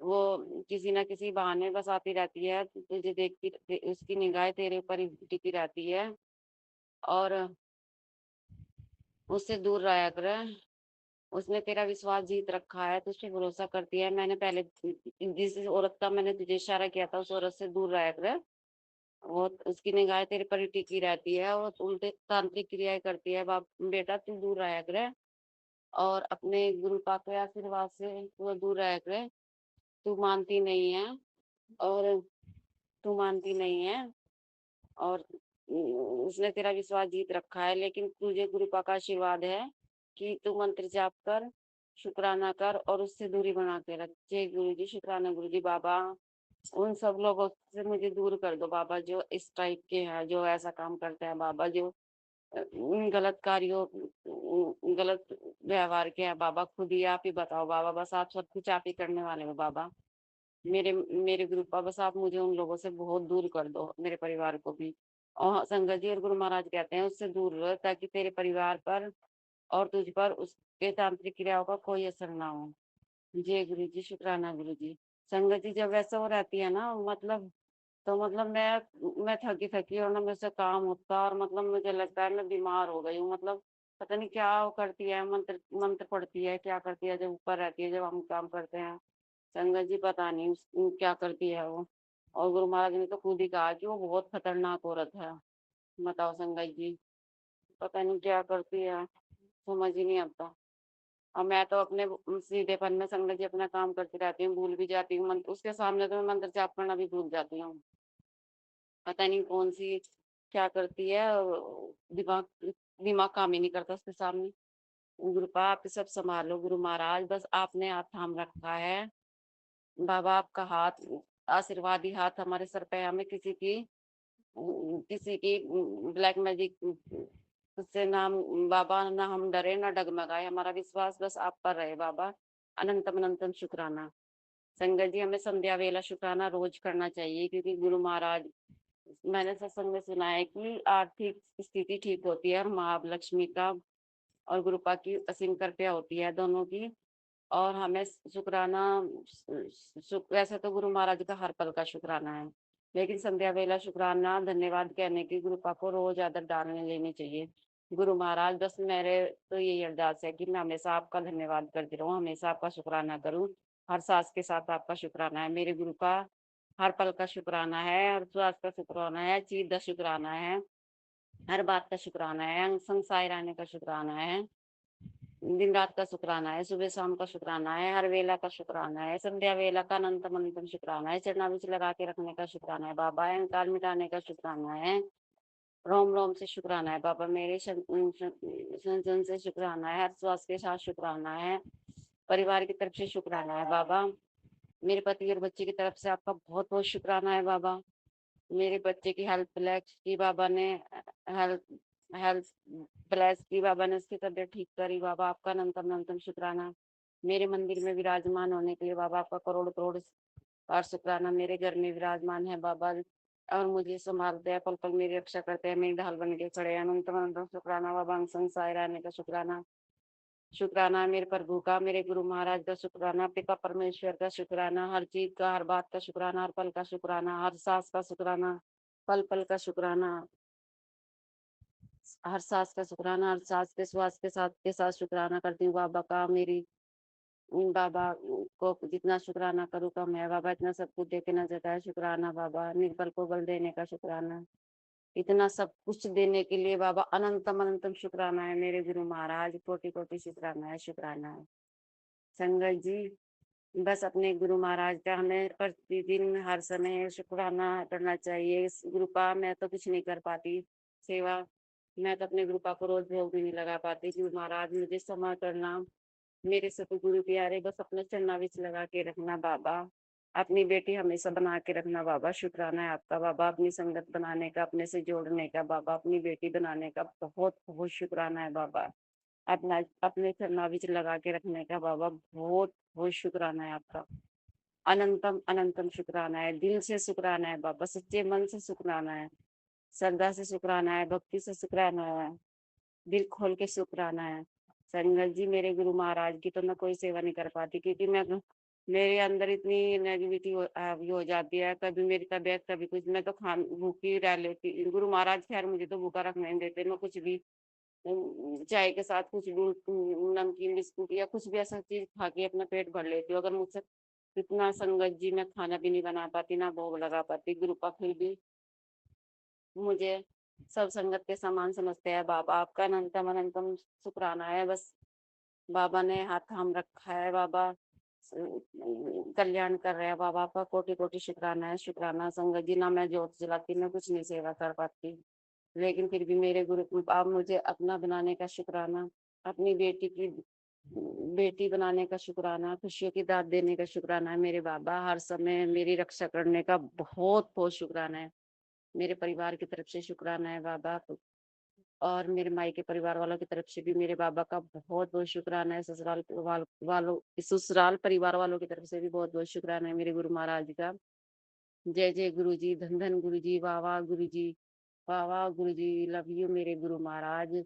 वो किसी ना किसी बहाने बस आती रहती है, तुझे देखती, उसकी निगाह तेरे ऊपर ही टिकी रहती है और उससे दूर रहा कर। उसने तेरा विश्वास जीत रखा है, तुझ पे भरोसा करती है। मैंने पहले जिस औरत का मैंने तुझे इशारा किया था, उस औरत से दूर रहा कर। वो उसकी निगाह तेरे पर ही टिकी रहती है और उल्टे तांत्रिक क्रियाएं करती है। बाप बेटा तू दूर रहा कर। और अपने गुरु पाक के आशीर्वाद से वो दूर रह गए। तू मानती नहीं है और तू मानती नहीं है और उसने तेरा विश्वास जीत रखा है, लेकिन तुझे गुरु पाक का आशीर्वाद है कि तू मंत्र जाप कर, शुक्राना कर और उससे दूरी बना के रख। जय गुरु जी, शुक्राना गुरु जी। बाबा उन सब लोगों से मुझे दूर कर दो बाबा, जो इस टाइप के हैं, जो ऐसा काम करते हैं बाबा, जो उन गलत कार्यों गलत व्यवहार के हैं बाबा। खुद ही आप ही बताओ बाबा, बस आप सब कुछ आप ही करने वाले हो बाबा। मेरे मेरे गुरु पापा, बस आप मुझे उन लोगों से बहुत दूर कर दो, मेरे परिवार को भी। और संगत जी और गुरु महाराज कहते हैं उससे दूर रहो, ताकि तेरे परिवार पर और तुझ पर उसके तांत्रिक क्रियाओं का कोई असर ना हो। जय गुरु जी, शुक्राना गुरु जी। संगत जी जब ऐसा हो रहती है ना, मतलब तो मतलब मैं थकी थकी और ना मेरे से काम होता, और मतलब मुझे लगता है मैं बीमार हो गई हूँ। मतलब पता नहीं क्या वो करती है, मंत्र मंत्र पढ़ती है, क्या करती है जब ऊपर रहती है, जब हम काम करते हैं। संगत जी पता नहीं क्या करती है वो। और गुरु महाराज ने तो खुद ही कहा कि वो बहुत खतरनाक औरत है। बताओ संगत जी, पता नहीं क्या करती है, समझ ही नहीं आता। और मैं तो अपने सीधेपन में संगत जी अपना काम करती रहती हूँ, भूल भी जाती हूँ मंत्र, उसके सामने तो मैं मंत्र जाप करना भी भूल जाती हूँ। पता नहीं कौन सी क्या करती है, दिमाग दिमाग काम ही नहीं करता उसके सामने। गुरु पा आप ही सब संभालो गुरु महाराज, बस आपने हाथ थाम रखा है बाबा। आपका हाथ, आशीर्वादी हाथ हमारे सर पे, हमें किसी की ब्लैक मैजिक से ना बाबा, ना हम डरे ना डगमगाए, हमारा विश्वास बस आप पर रहे बाबा। अनंतम अनंतम शुक्राना। संगत जी हमें संध्या वेला शुक्राना रोज करना चाहिए, क्योंकि गुरु महाराज, मैंने सत्संग में सुना है कि आर्थिक स्थिति ठीक होती है और माँ लक्ष्मी का और गुरुपा की असीम कृपया होती है दोनों की। और हमें शुक्राना, वैसे तो गुरु महाराज का हर पल का शुक्राना है, लेकिन संध्या वेला शुक्राना धन्यवाद कहने की गुरुपा को रोज आदत डालने लेनी चाहिए। गुरु महाराज बस मेरे तो यही अरदास है कि मैं हमेशा आपका धन्यवाद करती रहूं, हमेशा आपका शुक्राना करूं। हर सांस के साथ आपका शुक्राना है मेरे गुरु का, हर पल का शुक्राना है, हर श्वास का शुक्राना है, चीज का शुक्राना है, हर बात का शुक्राना है, अंग संग साए रहने का शुक्राना है, दिन रात का शुक्राना है, सुबह शाम का शुक्राना है, हर वेला का शुक्राना है, संध्या वेला का अनंतम अनंतम शुक्राना है, चरणाविच लगा के रखने का शुक्राना है बाबा, अहंकार मिटाने का शुक्राना है, रोम रोम से शुक्राना है बाबा, मेरे संजन से शुक्राना है, हर श्वास के साथ शुक्राना है, परिवार की तरफ से शुक्राना है बाबा, मेरे पति और बच्चे की तरफ से आपका बहुत बहुत शुक्राना है बाबा। मेरे बच्चे की हेल्थ ब्लैक की बाबा ने, हेल्थ हेल्थ ब्लेस की बाबा ने, उसकी तबीयत ठीक करी बाबा, आपका अनंतम अनंतम शुक्राना। मेरे मंदिर में विराजमान होने के लिए बाबा आपका करोड़ करोड़ बार शुक्राना। मेरे घर में विराजमान है बाबा और मुझे संभालते हैं, पल पल मेरी रक्षा करते हैं, मेरी ढाल बन के खड़े हैं, अनंतम अनंतम शुक्राना बाबा। अंग संग साए रहने का शुक्राना। शुक्राना मेरे प्रभु का, मेरे गुरु महाराज का शुक्राना, पिता परमेश्वर का शुक्राना, हर चीज का, हर बात का शुक्राना, हर पल का शुक्राना, हर सांस का शुक्राना, पल पल का शुक्राना, हर सांस का शुक्राना, हर सांस के श्वास के साथ शुक्राना करती हूँ बाबा का। मेरी बाबा को जितना शुक्राना करूँ कम है बाबा, इतना सब कुछ देके न जाता है शुक्राना बाबा। निर्बल को बल देने का शुक्राना, इतना सब कुछ देने के लिए बाबा अनंतम अनंतम शुक्राना है मेरे गुरु महाराज, कोटि कोटि शुक्राना है, शुक्राना है। संगत जी बस अपने गुरु महाराज का हमें प्रतिदिन हर समय शुक्राना करना चाहिए। इस गुरुपा मैं तो कुछ नहीं कर पाती सेवा, मैं तो अपने गुरुपा को रोज भोग भी नहीं लगा पाती। गुरु महाराज मुझे क्षमा करना, मेरे से तो गुरु प्यारे, बस अपने चरणाविच लगा के रखना बाबा, अपनी बेटी हमेशा बना के रखना बाबा। शुक्राना है आपका बाबा, अपनी संगत बनाने का, अपने से जोड़ने का बाबा, अपनी बेटी बनाने का बहुत बहुत शुक्राना है बाबा। अपना अपने चरणाविच लगा के रखने का बाबा, बहुत बहुत शुक्राना है आपका। अनंतम अनंतम शुक्राना है, दिल से शुक्राना है बाबा, सच्चे मन से शुक्राना है, श्रद्धा से शुक्राना है, भक्ति से शुक्राना है, दिल खोल के शुक्राना है। संगत जी मेरे गुरु महाराज की तो मैं कोई सेवा नहीं कर पाती, क्योंकि मैं मेरे अंदर इतनी नेगेटिविटी हावी हो जाती है, कभी मेरी तबीयत कभी कुछ, मैं तो खान भूखी रह लेती। गुरु महाराज खैर मुझे तो भूखा रखने नहीं देते, मैं कुछ भी चाय के साथ कुछ दूध, नमकीन बिस्कुट या कुछ भी ऐसा चीज खा के अपना पेट भर लेती हूँ। अगर मुझसे इतना संगत जी मैं खाना भी नहीं बना पाती, ना भोग लगा पाती, गुरु का फिर भी मुझे सब संगत के समान समझते हैं बाबा। आपका अनंतम अनंतम शुक्राना है, बस बाबा ने हाथ थाम रखा है, बाबा कल्याण कर रहे हैं, बाबा का कोटि कोटि शुक्राना है। शुक्राना संगत जी, ना मैं जोत जलाती, मैं कुछ नहीं सेवा कर पाती, लेकिन फिर भी मेरे गुरु आप मुझे अपना बनाने का शुक्राना, अपनी बेटी बनाने का शुक्राना, खुशियों की दात देने का शुक्राना है मेरे बाबा। हर समय मेरी रक्षा करने का बहुत बहुत शुक्राना है। मेरे परिवार की तरफ से शुक्राना है बाबा, और मेरे मायके परिवार वालों की तरफ से भी मेरे बाबा का बहुत बहुत शुक्राना है। ससुराल परिवार वालों की तरफ से भी बहुत बहुत शुक्राना है मेरे गुरु महाराज जी का। जय जय गुरु जी, धन धन गुरु जी, वाह वाह गुरु जी, वाह वाह गुरु जी, लव यू मेरे गुरु महाराज।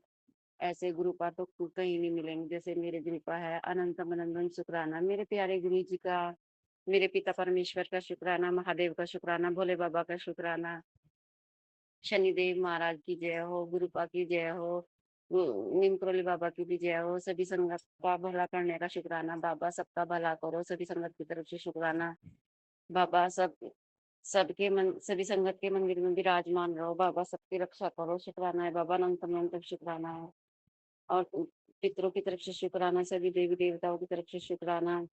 ऐसे गुरुपा तो कहीं नहीं मिलेंगे जैसे मेरे गुरुपा है। अनंतम अनंतम शुक्राना मेरे प्यारे गुरु जी का, मेरे पिता परमेश्वर का शुक्राना, महादेव का शुक्राना, भोले बाबा का शुक्राना, शनिदेव महाराज की जय हो, गुरुपा की जय हो, नीम करोली बाबा की भी जय हो। सभी संगत का भला करने का शुक्राना बाबा, सबका भला करो, सभी संगत की तरफ से शुक्राना बाबा। सभी संगत के मंदिर में विराजमान रहो बाबा, सबकी रक्षा करो, शुक्राना है बाबा। अनंतम अनंतम शुक्राना है। और पितरों की तरफ से शुक्राना, सभी देवी देवताओं की तरफ से शुक्राना,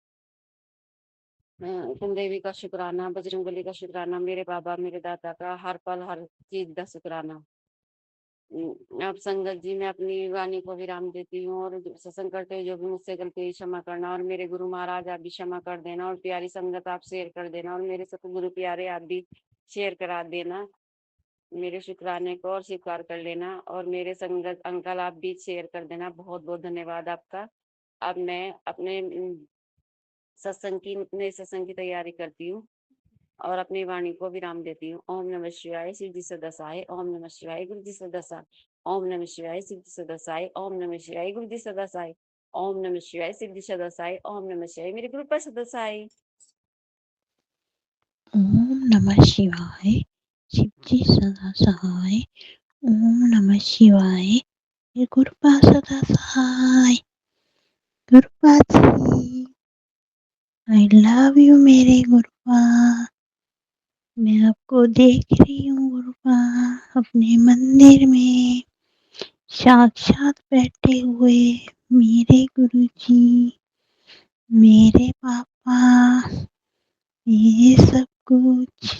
कुल देवी का शुक्राना, बजरंगबली का शुक्राना, मेरे बाबा मेरे दादा का हर पल हर चीज का शुक्राना। अब संगत जी, मैं अपनी वाणी को विराम देती हूँ, और सत्संग करते हुए जो भी मुझसे गलती हुई क्षमा करना, और मेरे गुरु महाराज आप भी क्षमा कर देना, और प्यारी संगत आप शेयर कर देना, और मेरे सतगुरु प्यारे आप भी शेयर करा देना मेरे शुक्राने को, और स्वीकार कर लेना, और मेरे संगत अंकल आप भी शेयर कर देना। बहुत बहुत धन्यवाद आपका। अब मैं अपने नए सत्संग की तैयारी करती हूँ, और अपनी वाणी को विराम देती हूँ। ओम नमः शिवाय, शिव जी सदासाय, ओम नमः शिवाय, गुरु जी सदासाय, ओम नमः शिवाय, शिव जी सदासाय, ओम नमः शिवाय, गुरु जी सदासाय, ओम नमः शिवाय, शिव जी सदासाय, ओम नमः शिवाय, मेरे गुरु पर सदासाय। ओम नमः शिवाय, शिव जी सदा सहाय। ओम नमः शिवाय, गुरुपा सदा सहाय। गुरुपा जी, आई लव यू मेरे गुरुपा। मैं आपको देख रही हूँ गुरुपा, अपने मंदिर में साक्षात बैठे हुए मेरे गुरु जी, मेरे पापा, ये सब कुछ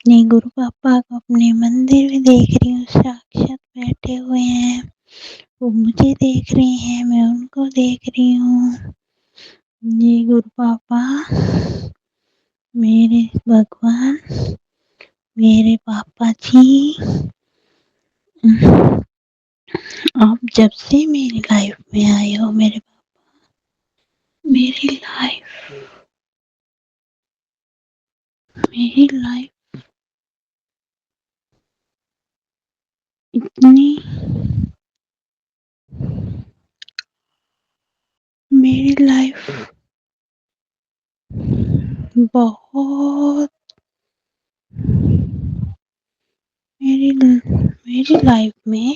अपने गुरु पापा को अपने मंदिर में देख रही हूँ, साक्षात बैठे हुए हैं। वो मुझे देख रहे हैं, मैं उनको देख रही हूँ। ये गुरु पापा, मेरे भगवान, मेरे पापा जी, आप जब से मेरी लाइफ में आए हो मेरे पापा, मेरी लाइफ इतनी, मेरी लाइफ बहुत, मेरी लाइफ में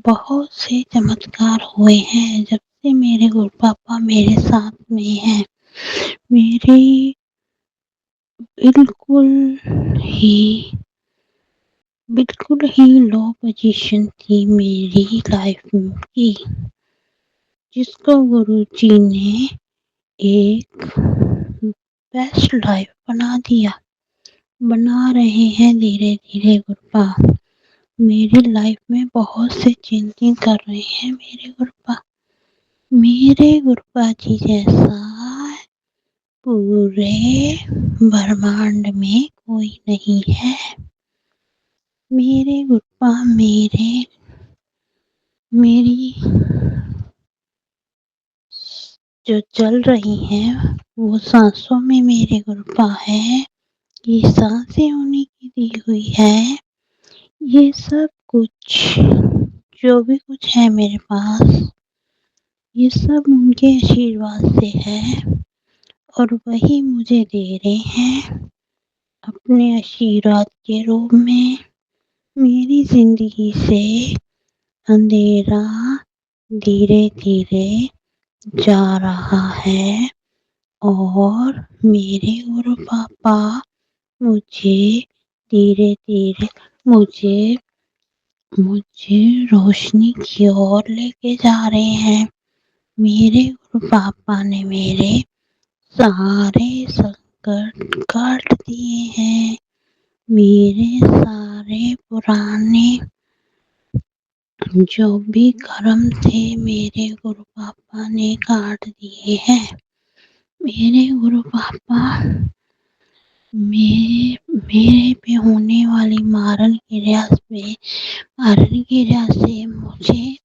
बहुत से चमत्कार हुए हैं जब से मेरे गुरु पापा मेरे साथ में हैं। मेरी बिल्कुल ही लो पोजीशन थी मेरी लाइफ की, जिसको गुरु जी ने एक बेस्ट लाइफ बना रहे हैं धीरे धीरे गुरुपा। मेरी लाइफ में बहुत से चेंजिंग कर रहे हैं मेरे गुरुपा। मेरे गुरुपा जी जैसा पूरे ब्रह्मांड में कोई नहीं है। मेरे गुरुपा मेरी जो चल रही हैं वो सांसों में मेरे गुरुपा है। ये सांसें उन्हीं की दी हुई है। ये सब कुछ जो भी कुछ है मेरे पास, ये सब उनके आशीर्वाद से है, और वही मुझे दे रहे हैं अपने आशीर्वाद के रूप में। मेरी जिंदगी से अंधेरा धीरे धीरे जा रहा है, और मेरे गुरु पापा मुझे धीरे धीरे मुझे रोशनी की ओर लेके जा रहे हैं। मेरे गुरु पापा ने मेरे सारे संकट काट दिए हैं। मेरे सारे पुराने जो भी कर्म थे मेरे गुरु पापा ने काट दिए हैं। मेरे गुरु पापा मेरे पे होने वाली मारण क्रिया से मुझे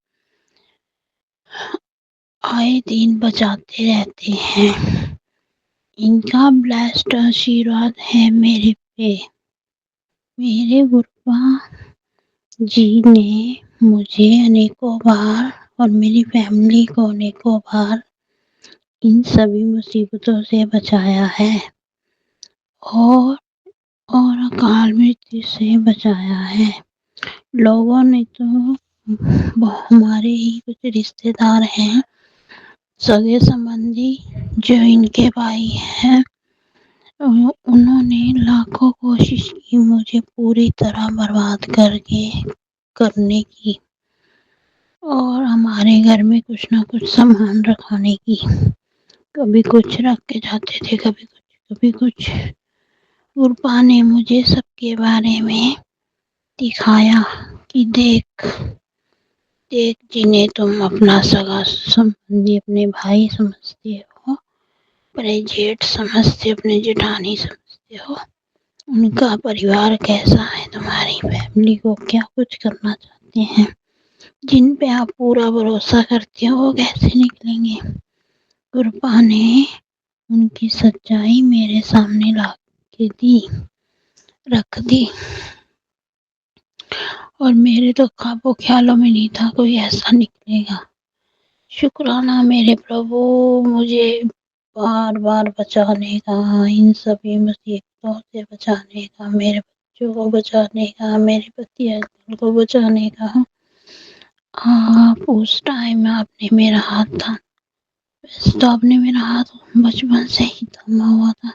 आए दिन बचाते रहते हैं। इनका ब्लेस्ड आशीर्वाद है मेरे पे। मेरे गुरुपा जी ने मुझे अनेकों बार और मेरी फैमिली को अनेकों बार इन सभी मुसीबतों से बचाया है और अकाल मृत्यु से बचाया है। लोगों ने तो हमारे ही कुछ रिश्तेदार हैं, सगे संबंधी जो इनके भाई हैं, उन्होंने लाखों कोशिश की मुझे पूरी तरह बर्बाद करने की और हमारे घर में कुछ ना कुछ सामान रखाने की। कभी कुछ रख के जाते थे, कभी कुछ। गुरुपा ने मुझे सबके बारे में दिखाया कि देख जिन्हें तुम अपना सगा संबंधी, अपने भाई समझते हो, अपने जेठ समझते, अपने जेठानी समझते हो, उनका परिवार कैसा है, तुम्हारी फैमिली को क्या कुछ करना चाहते हैं, जिन पे आप पूरा भरोसा करते हो वो कैसे निकलेंगे। गुरुपा ने उनकी सच्चाई मेरे सामने ला के रख दी और मेरे तो ख्वाबों ख्यालों में नहीं था कोई ऐसा निकलेगा। शुक्राना मेरे प्रभु, मुझे बार बार बचाने का, इन सभी मुसीबतों से बचाने का, मेरे बच्चों को बचाने का, मेरे पति अंकल को बचाने का। आप उस टाइम आपने मेरा हाथ था, वैसे तो आपने मेरा हाथ बचपन से ही थामा हुआ था,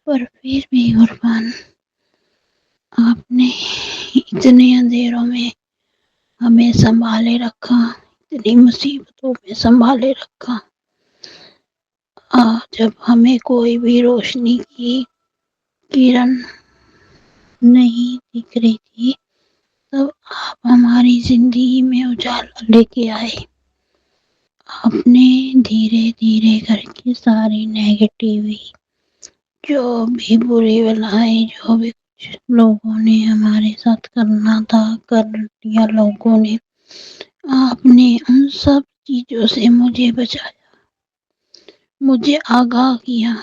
पर फिर भी कुर्बान आपने इतने अंधेरों में हमें संभाले रखा, इतनी मुसीबतों में संभाले रखा। जब हमें कोई भी रोशनी की किरण नहीं दिख रही थी, तब आप हमारी जिंदगी में उजाला लेके आए। आपने धीरे धीरे करके सारी नेगेटिविटी, जो भी बुरी बलाएं, जो भी कुछ लोगों ने हमारे साथ करना था कर दिया लोगों ने। आपने उन सब चीजों से मुझे बचाया, मुझे आगाह किया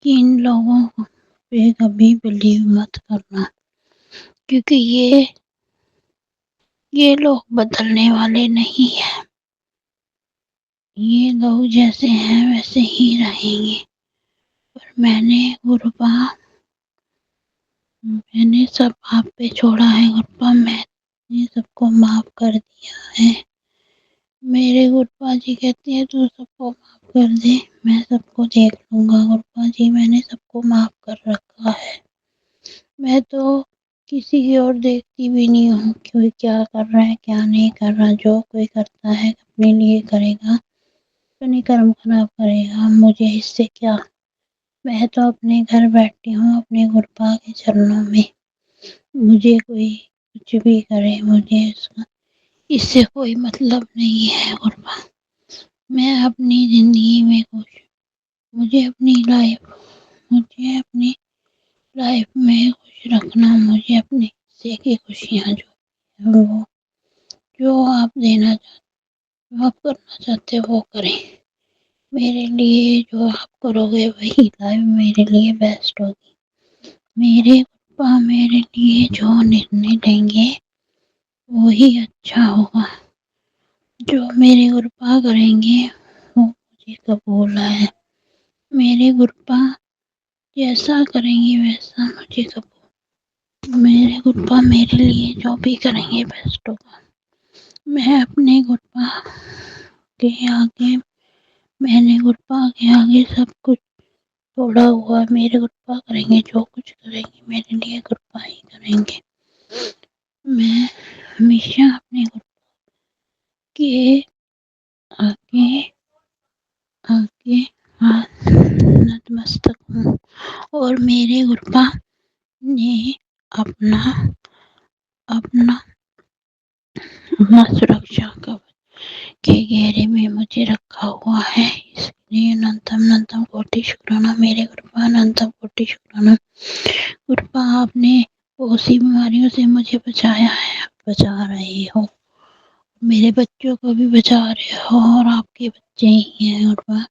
कि इन लोगों पे कभी बिलीव मत करना, क्योंकि ये लोग बदलने वाले नहीं है। ये लोग जैसे हैं वैसे ही रहेंगे। पर मैंने सब आप पे छोड़ा है गुरुपा, मैंने सबको माफ कर दिया है। मेरे गुरुपा जी कहते हैं तू सबको माफ कर दे, मैं सबको देख लूंगा। गुरुपा जी मैंने सबको माफ कर रखा है। मैं तो किसी की ओर देखती भी नहीं हूँ कोई क्या कर रहा है क्या नहीं कर रहा। जो कोई करता है अपने लिए करेगा, अपने कर्म खराब करेगा, मुझे इससे क्या। मैं तो अपने घर बैठी हूँ अपने गुरुपा के चरणों में। मुझे कोई कुछ भी करे, मुझे इससे कोई मतलब नहीं है गुरुपा। मैं अपनी जिंदगी में खुश, मुझे अपनी लाइफ में खुश रखना, मुझे अपने हिस्से की खुशियाँ जो आप देना चाहते, जो आप करना चाहते हो वो करें। मेरे लिए जो आप करोगे वही लाइफ मेरे लिए बेस्ट होगी। मेरे पापा मेरे लिए जो निर्णय लेंगे वही अच्छा होगा। जो मेरे गुरुपा करेंगे वो मुझे कबूल है। मेरे गुरुपा जैसा करेंगे वैसा मुझे कबूल। मेरे गुरुपा मेरे लिए जो भी करेंगे बेस्ट होगा। मैं अपने गुरुपा के आगे, मैंने गुरुपा के आगे सब कुछ छोड़ा हुआ। मेरे गुरुपा करेंगे, जो कुछ करेंगे मेरे लिए गुरुपा ही करेंगे। मैं हमेशा अपने गुरुपा के और मेरे गुरुपा ने अपना अपना अपना सुरक्षा कवच के घेरे में मुझे रखा हुआ है, इसलिए अनंतम कोटि शुक्राना मेरे गुरुपा, अनंतम कोटि शुक्राना। गुरुपा आपने बहुत सी बीमारियों से मुझे बचाया है, बचा रहे हो, मेरे बच्चों को भी बचा रहे हो और आपके बच्चे ही हैं गुरुपा।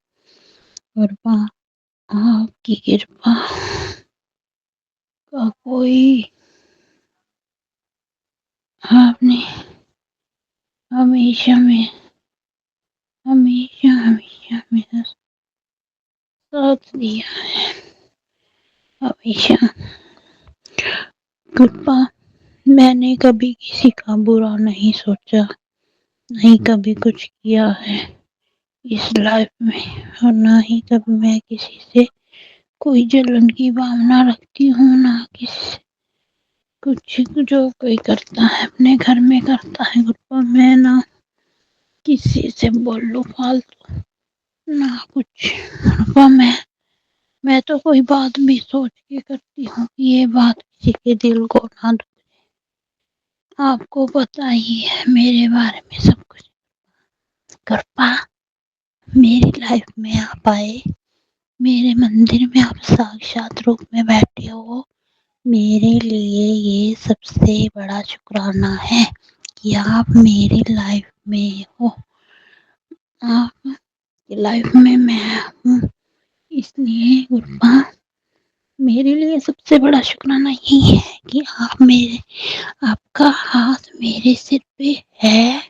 गुरुपा आपकी कृपा का कोई आपने हमेशा मेरा साथ दिया है, हमेशा। गुरुपा मैंने कभी किसी का बुरा नहीं सोचा, नहीं कभी कुछ किया है इस लाइफ में, और ना ही कभी मैं किसी से कोई जलन की भावना रखती हूँ, ना किसी से कुछ। जो कोई करता है अपने घर में करता है गुरुपा, मैं ना किसी से बोलूं फालतू ना कुछ। गुरुपा मैं तो कोई बात भी सोच के करती हूँ कि ये बात किसी के दिल को ना दुखे। आपको पता ही है मेरे बारे में सब कुछ। गुरुपा मेरी लाइफ में आप आए, मेरे मंदिर में आप साक्षात रूप में बैठे हो, मेरे लिए ये सबसे बड़ा शुक्राना है कि आप मेरी लाइफ में हो। आप लाइफ में मैं हूँ, इसलिए गुरुपा मेरे लिए सबसे बड़ा शुक्राना यही है कि आपका हाथ मेरे सिर पे है,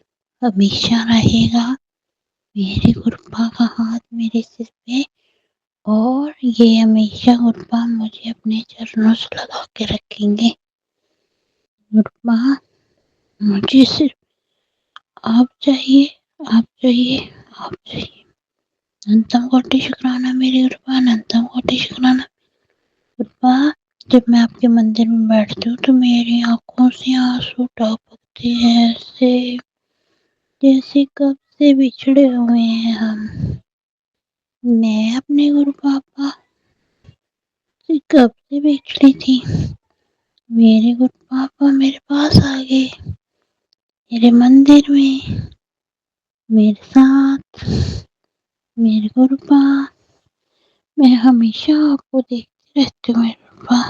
हमेशा रहेगा। मेरे गुरुपा का हाथ मेरे सिर पे, और ये हमेशा गुरुपा मुझे अपने चरणों से लगा के रखेंगे। गुरुपा मुझे सिर्फ आप चाहिए, आप चाहिए, आप चाहिए। अनंतम कोटि शुक्राना मेरे गुरुपा, अनंतम कोटि शुक्राना। गुरुपा जब मैं आपके मंदिर में बैठती हूँ तो मेरी आंखों से आंसू टपकते हैं, ऐसे जैसे कब से बिछड़े हुए हैं हम। मैं अपने गुरु पापा से कब से बिछड़ी थी, मेरे गुरु पापा मेरे पास आ गए, मेरे मंदिर में मेरे साथ। मेरे गुरुपा मैं हमेशा आपको देखती रहती हूँ मेरे गुरुपा,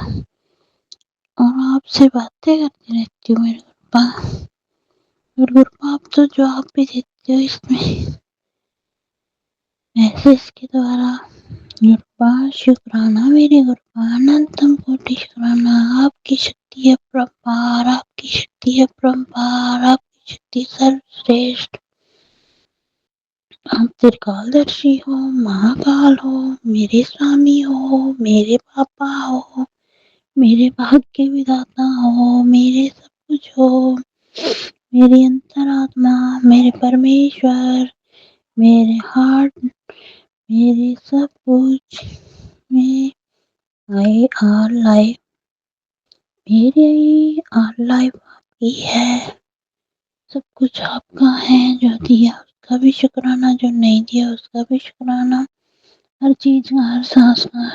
और आपसे बातें करती रहती हूँ मेरे गुरुपा। और गुरुपा आप तो जवाब भी देते हो इसमें मैसेज के द्वारा। गुरुपा शुक्राना मेरे गुरुपा, अनंतम कोटि शुक्राना। आपकी शक्ति है अपरंपार, आपकी शक्ति है अपरंपार, आपकी शक्ति सर्वश्रेष्ठ। आप त्रिकालदर्शी हो, महाकाल हो, मेरे स्वामी हो, मेरे पापा हो, मेरे भाग्य विधाता हो, मेरे सब कुछ हो, मेरी अंतरात्मा, मेरे परमेश्वर, मेरे हार्ट, मेरे सब कुछ में आई आर लाइफ, मेरी आर लाइफ आपकी है, सब कुछ आपका है। जो दिया उसका भी शुक्राना, जो नहीं दिया उसका भी शुक्राना, हर चीज का, हर सांस का,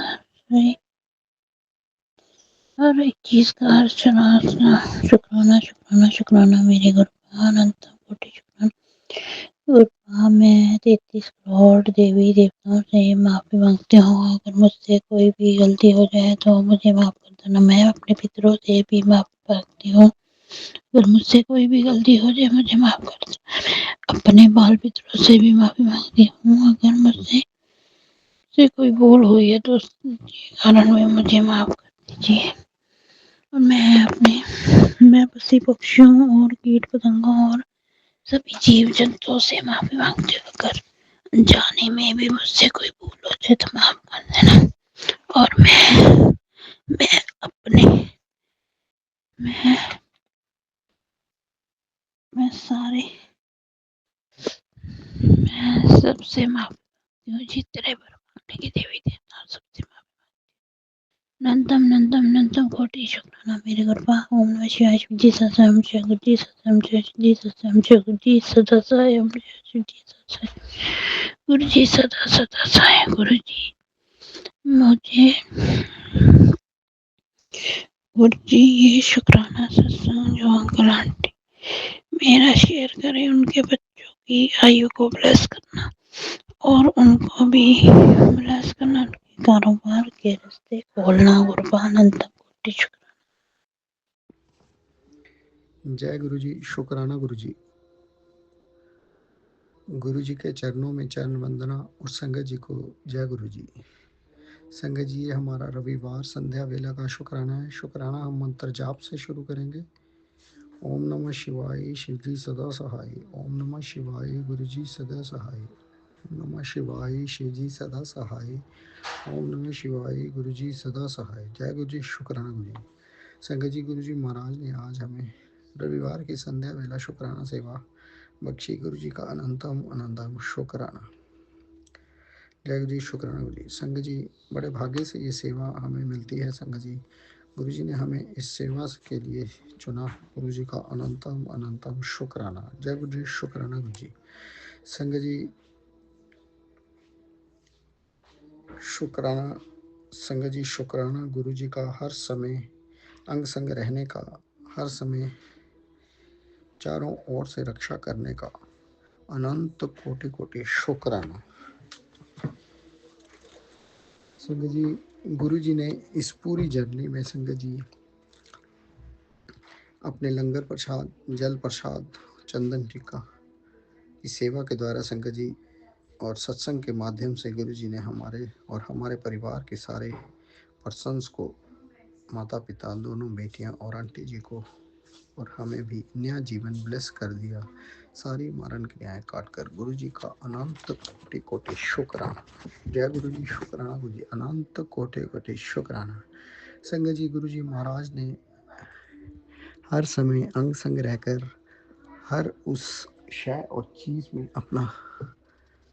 हर एक चीज का हर शुक्राना शुक्राना शुक्राना मेरे गुरुपा, अनंत कोटि शुक्राना। गुरुपा मैं 33 करोड़ देवी देवताओं से माफी मांगती हूँ, अगर मुझसे कोई भी गलती हो जाए तो मुझे माफ कर देना। मैं अपने पितरों से भी माफी मांगती हूँ, अगर मुझसे कोई भी गलती हो जाए मुझे माफ कर देना। अपने बाल पितरों से भी माफी मांगती हूँ, अगर मुझसे कोई भूल हुई है तो उसके कारण में मुझे माफ कर दीजिए। और मैं पशु पक्षियों और कीट पतंगों और सभी जीव जंतुओं से माफी मांगती हूँ, अगर जाने में भी मुझसे कोई भूल हो जाए तो माफ कर देना। और मैं अपने मैं सबसे माफी मांगती हूँ, जितने ब्रह्मांड की देवी देवता सबसे माफी। नंदम कोटि शुक्राना मेरे गुरुपा। ओम नमः शिवाय। जी सतम शिव जी सतम शिव जी सतम शिव जी सदा साय, ओम शिव जी सदा गुरु जी सदा सदा साय गुरु जी। मुझे गुरुजी ये शुक्राना सत्संग जो अंकल आंटी मेरा शेयर करें, उनके बच्चों की आयु को ब्लेस करना और उनको भी ब्लेस करना, उनके कारोबार के रास्ते खोलना। गुरुपानंद कोटि शुक्राना। जय गुरु जी, शुक्राना गुरु जी। गुरु जी के चरणों में चरण वंदना और संगत जी को जय गुरु जी। संगत जी, ये हमारा रविवार संध्या वेला का शुक्राना है। शुक्राना हम मंत्र जाप से शुरू करेंगे। ओम नमः शिवाय, शिव जी सदा सहाय। ओम नमः शिवाय, गुरु जी सदा सहाय। ओम नमः शिवाय, शिव जी सदा सहाय। ओम नमः शिवाय, गुरु जी सदा सहाय। जय गुरु जी, शुक्राना गुरु जी। संगत जी, गुरु जी महाराज ने आज हमें रविवार की संध्या वेला शुक्राना सेवा बख्शी। गुरु जी का अनंतम अनंतम शुक्राना। जय गुरु जी, शुक्राना गुरु जी। संगत जी, बड़े भाग्य से ये सेवा हमें मिलती है। संगत जी, गुरु जी ने हमें इस सेवा के लिए चुना। गुरु जी का अनंतम अनंतम शुक्राना। जय गुरु जी, शुक्राना गुरु जी। संगत जी, शुक्राना। संगत जी, शुक्राना गुरु जी का हर समय अंग संग रहने का, हर समय चारों ओर से रक्षा करने का अनंत कोटि कोटि शुक्राना। संगत जी, गुरु जी ने इस पूरी जर्नी में संगत जी अपने लंगर प्रसाद, जल प्रसाद, चंदन टीका की सेवा के द्वारा संगत जी और सत्संग के माध्यम से गुरु जी ने हमारे और हमारे परिवार के सारे पर्सन्स को, माता पिता, दोनों बेटियां और आंटी जी को और हमें भी नया जीवन ब्लेस कर दिया। सारी मरण क्रियाएं काट कर गुरु जी का अनंत कोटि कोटि शुक्राना। जय गुरु जी, शुक्राना गुरु जी, अनंत कोटि कोटि शुक्राना। संगत जी, गुरु जी महाराज ने हर समय अंग संग रहकर हर उस शय और चीज में अपना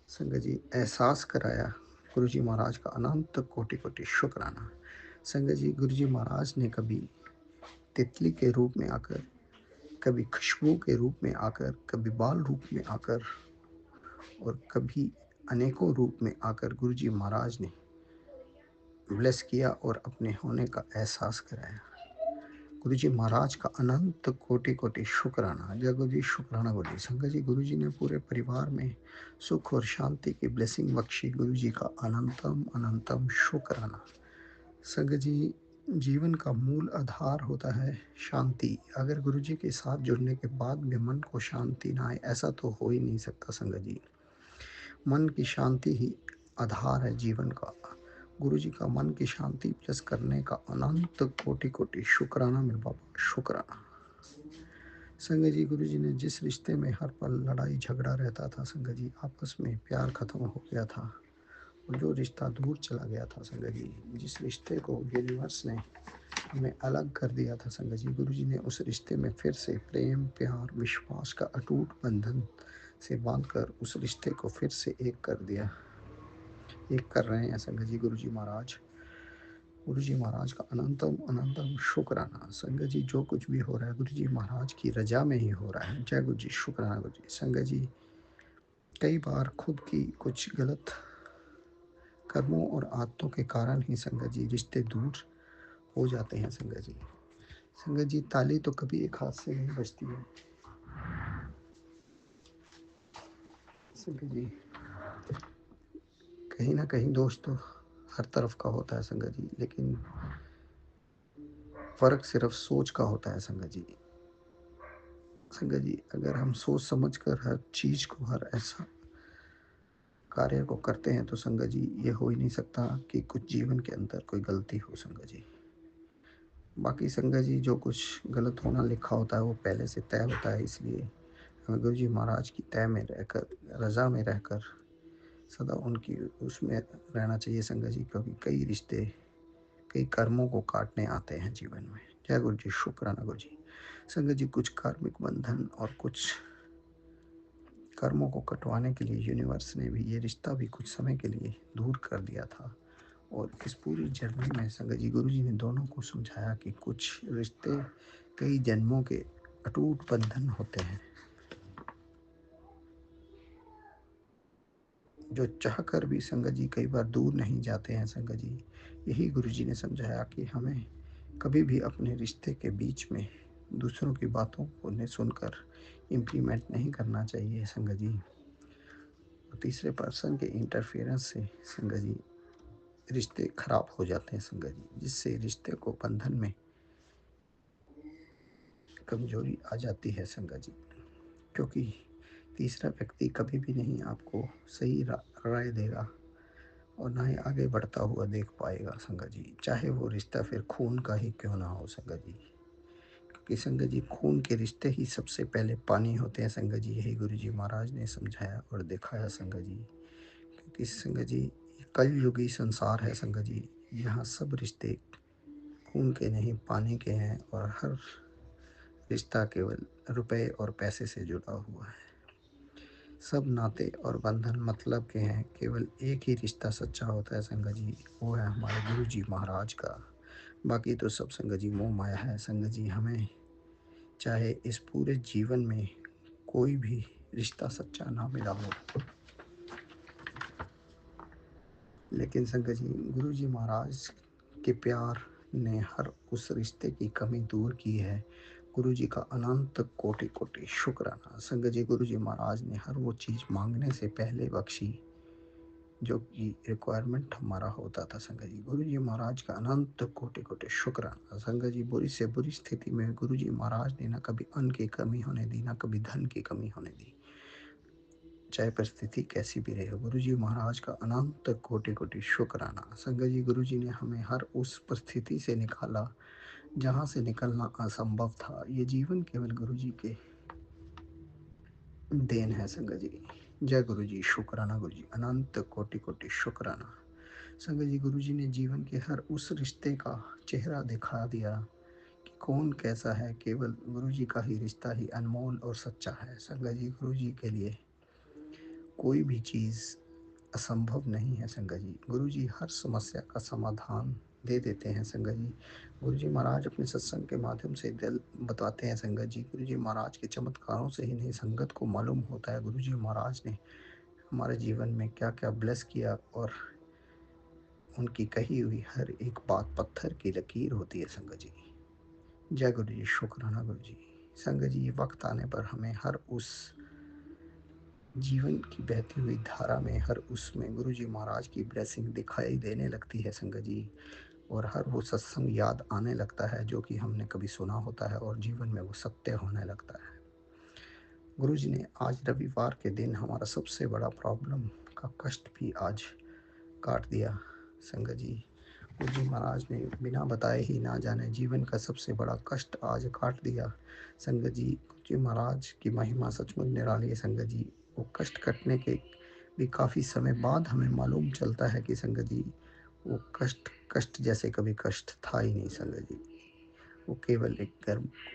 संगत जी एहसास कराया। गुरु जी महाराज का अनंत कोटि कोटि शुक्राना। संगत जी, गुरु जी महाराज ने कभी तितली के रूप में आकर, कभी खुशबू के रूप में आकर, कभी बाल रूप में आकर और कभी अनेकों रूप में आकर गुरु जी महाराज ने ब्लेस किया और अपने होने का एहसास कराया। गुरु जी महाराज का अनंत कोटि कोटि शुक्राना। जय गुरु जी, शुक्राना गुरु जी। संगत जी, गुरु जी ने पूरे परिवार में सुख और शांति की ब्लेसिंग बख्शी। गुरु जी का अनंतम अनंतम शुक्राना। संगत जी, जीवन का मूल आधार होता है शांति। अगर गुरु जी के साथ जुड़ने के बाद भी मन को शांति ना आए, ऐसा तो हो ही नहीं सकता। संगत जी, मन की शांति ही आधार है जीवन का। गुरु जी का मन की शांति प्लस करने का अनंत कोटि कोटि शुक्राना मेरे बाबा, शुक्राना। संगत जी, गुरु जी ने जिस रिश्ते में हर पल लड़ाई झगड़ा रहता था, संगत जी आपस में प्यार खत्म हो गया था और जो रिश्ता दूर चला गया था, संगत जी जिस रिश्ते को यूनिवर्स ने हमें अलग कर दिया था, संगत जी गुरु जी ने उस रिश्ते में फिर से प्रेम, प्यार, विश्वास का अटूट बंधन से बांधकर उस रिश्ते को फिर से एक कर दिया, एक कर रहे हैं संगत जी गुरु जी महाराज। गुरु जी महाराज का अनंतम अनंतम शुक्राना। संगत जी, जो कुछ भी हो रहा है गुरु जी महाराज की रजा में ही हो रहा है। जय गुरु जी, शुक्राना गुरु जी। संगत जी, कई बार खुद की कुछ गलत कर्मों और आदतों के कारण ही संगत जी रिश्ते दूर हो जाते हैं। संगत जी, संगत जी ताली तो कभी एक हाथ से नहीं बजती है। संगत जी, कहीं ना कहीं दोस्त तो हर तरफ का होता है संगत जी, लेकिन फर्क सिर्फ सोच का होता है। संगत जी, संगत जी, अगर हम सोच समझ कर हर चीज को, हर ऐसा कार्य को करते हैं तो संगत जी ये हो ही नहीं सकता कि कुछ जीवन के अंदर कोई गलती हो। संगत जी, बाकी संगत जी जो कुछ गलत होना लिखा होता है वो पहले से तय होता है, इसलिए हमें गुरु जी महाराज की तय में रहकर, रजा में रहकर सदा उनकी उसमें रहना चाहिए। संगत जी, क्योंकि कई रिश्ते कई कर्मों को काटने आते हैं जीवन में। जय गुरु जी, शुक्राना गुरु जी। संगत जी, कुछ कार्मिक बंधन और कुछ कर्मों को कटवाने के लिए यूनिवर्स ने भी ये रिश्ता भी कुछ समय के लिए दूर कर दिया था और इस पूरी जर्नी में संगत जी गुरु जी ने दोनों को समझाया कि कुछ रिश्ते कई जन्मों के अटूट बंधन होते हैं। जो चाहकर भी संगत जी कई बार दूर नहीं जाते हैं संगत जी। यही गुरुजी ने समझाया कि हमें कभी भी अपने रिश्ते के बीच में दूसरों की बातों को ने सुनकर इम्प्लीमेंट नहीं करना चाहिए संगत जी। तीसरे पर्सन के इंटरफेरेंस से संगत जी रिश्ते खराब हो जाते हैं संगत जी, जिससे रिश्ते को बंधन में कमजोरी आ जाती है संगत जी। क्योंकि तीसरा व्यक्ति कभी भी नहीं आपको सही राय देगा और ना ही आगे बढ़ता हुआ देख पाएगा संगत जी, चाहे वो रिश्ता फिर खून का ही क्यों ना हो संगत जी। क्योंकि संगत जी खून के रिश्ते ही सबसे पहले पानी होते हैं संगत जी। यही गुरु जी महाराज ने समझाया और दिखाया संगत जी। क्योंकि संगत जी कलयुगी संसार है संगत जी, यहाँ सब रिश्ते खून के नहीं पानी के हैं और हर रिश्ता केवल रुपए और पैसे से जुड़ा हुआ है। सब नाते और बंधन मतलब के हैं, केवल एक ही रिश्ता सच्चा होता है संगत जी, वो है हमारे गुरु जी महाराज का। बाकी तो सब संगत जी मोह माया है संगत जी। हमें चाहे इस पूरे जीवन में कोई भी रिश्ता सच्चा ना मिला हो, लेकिन संगत जी गुरु जी महाराज के प्यार ने हर उस रिश्ते की कमी दूर की है। गुरु जी का अनंत कोटि कोटि शुक्राना संगत जी। गुरु जी महाराज ने हर वो चीज़ मांगने से पहले बख्शी जो कि रिक्वायरमेंट हमारा होता था संगत जी। गुरु जी महाराज का अनंत कोटि कोटि शुक्राना संगत जी। बुरी से बुरी स्थिति में गुरु जी महाराज ने ना कभी अन्न की कमी होने दी, ना कभी धन की कमी होने दी, चाहे परिस्थिति कैसी भी रहे। गुरु जी महाराज का अनंत कोटि कोटि शुक्राना संगत जी। गुरु जी ने हमें हर उस परिस्थिति से निकाला जहाँ से निकलना असंभव था। ये जीवन केवल गुरु जी के देन है संगत जी। जय गुरु जी, शुक्राना गुरु जी, अनंत कोटि कोटि शुक्राना संगत जी। गुरु जी ने जीवन के हर उस रिश्ते का चेहरा दिखा दिया कि कौन कैसा है। केवल गुरु जी का ही रिश्ता ही अनमोल और सच्चा है संगत जी। गुरु जी के लिए कोई भी चीज़ असंभव नहीं है संगत जी। गुरु जी हर समस्या का समाधान दे देते हैं संगत जी। गुरु जी महाराज अपने सत्संग के माध्यम से दिल बताते हैं संगत जी। गुरु जी महाराज के चमत्कारों से ही नहीं संगत को मालूम होता है गुरु जी महाराज ने हमारे जीवन में क्या क्या ब्लेस किया, और उनकी कही हुई हर एक बात पत्थर की लकीर होती है संगत जी। जय गुरु जी, शुक्राना गुरु जी। संगत जी वक्त आने पर हमें हर उस जीवन की बहती हुई धारा में हर उसमें गुरु जी महाराज की ब्लेसिंग दिखाई देने लगती है संगत जी, और हर वो सत्संग याद आने लगता है जो कि हमने कभी सुना होता है और जीवन में वो सत्य होने लगता है। गुरु जी ने आज रविवार के दिन हमारा सबसे बड़ा प्रॉब्लम का कष्ट भी आज काट दिया संगत जी। गुरु जी महाराज ने बिना बताए ही ना जाने जीवन का सबसे बड़ा कष्ट आज काट दिया संगत जी। गुरु जी महाराज की महिमा सचमुच निराली है संगत जी। वो कष्ट कटने के भी काफ़ी समय बाद हमें मालूम चलता है कि संगत जी वो कष्ट जैसे कभी कष्ट था ही नहीं संगत जी। वो केवल एक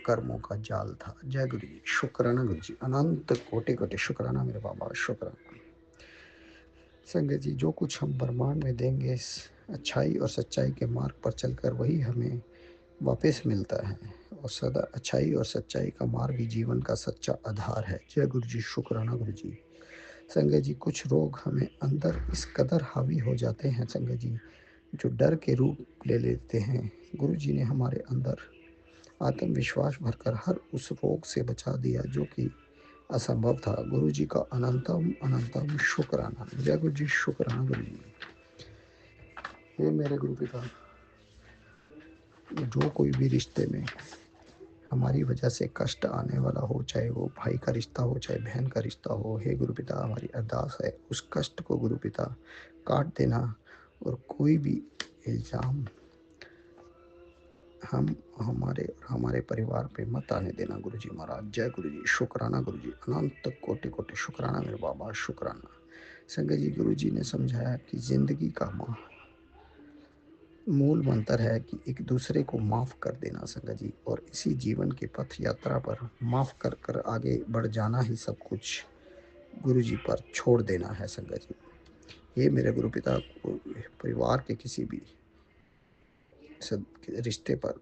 कर्मों का जाल था। जय गुरु जी, शुक्राना गुरु जी, अनंत कोटि कोटि शुक्राना मेरे बाबा, शुक्राना संगत जी। जो कुछ हम ब्रह्मांड में देंगे इस अच्छाई और सच्चाई के मार्ग पर चलकर वही हमें वापस मिलता है, और सदा अच्छाई और सच्चाई का मार्ग ही जीवन का सच्चा आधार है। जय गुरु जी, शुक्राना गुरु जी। संगत जी कुछ रोग हमें अंदर इस कदर हावी हो जाते हैं संगत जी, जो डर के रूप ले लेते हैं। गुरु जी ने हमारे अंदर आत्मविश्वास भरकर हर उस रोग से बचा दिया जो कि असंभव था। गुरु जी का अनंतम अनंतम शुक्राना। जय गुरु जी, शुक्राना गुरु जी। ये मेरे गुरु पिता, जो कोई भी रिश्ते में हमारी वजह से कष्ट आने वाला हो, चाहे वो भाई का रिश्ता हो, चाहे बहन का रिश्ता हो, हे गुरु पिता हमारी अरदास है उस कष्ट को गुरु पिता काट देना, और कोई भी इल्ज़ाम हम हमारे परिवार पे मत आने देना गुरु जी महाराज। जय गुरु जी, शुक्राना गुरु जी, अनंत कोटि कोटि शुक्राना मेरे बाबा, शुक्राना संगत जी। गुरु जी ने समझाया कि जिंदगी का मूल मंत्र है कि एक दूसरे को माफ़ कर देना संगत जी, और इसी जीवन के पथ यात्रा पर माफ़ कर कर आगे बढ़ जाना ही सब कुछ गुरु जी पर छोड़ देना है संगत जी। ये मेरे गुरु पिता को परिवार के किसी भी रिश्ते पर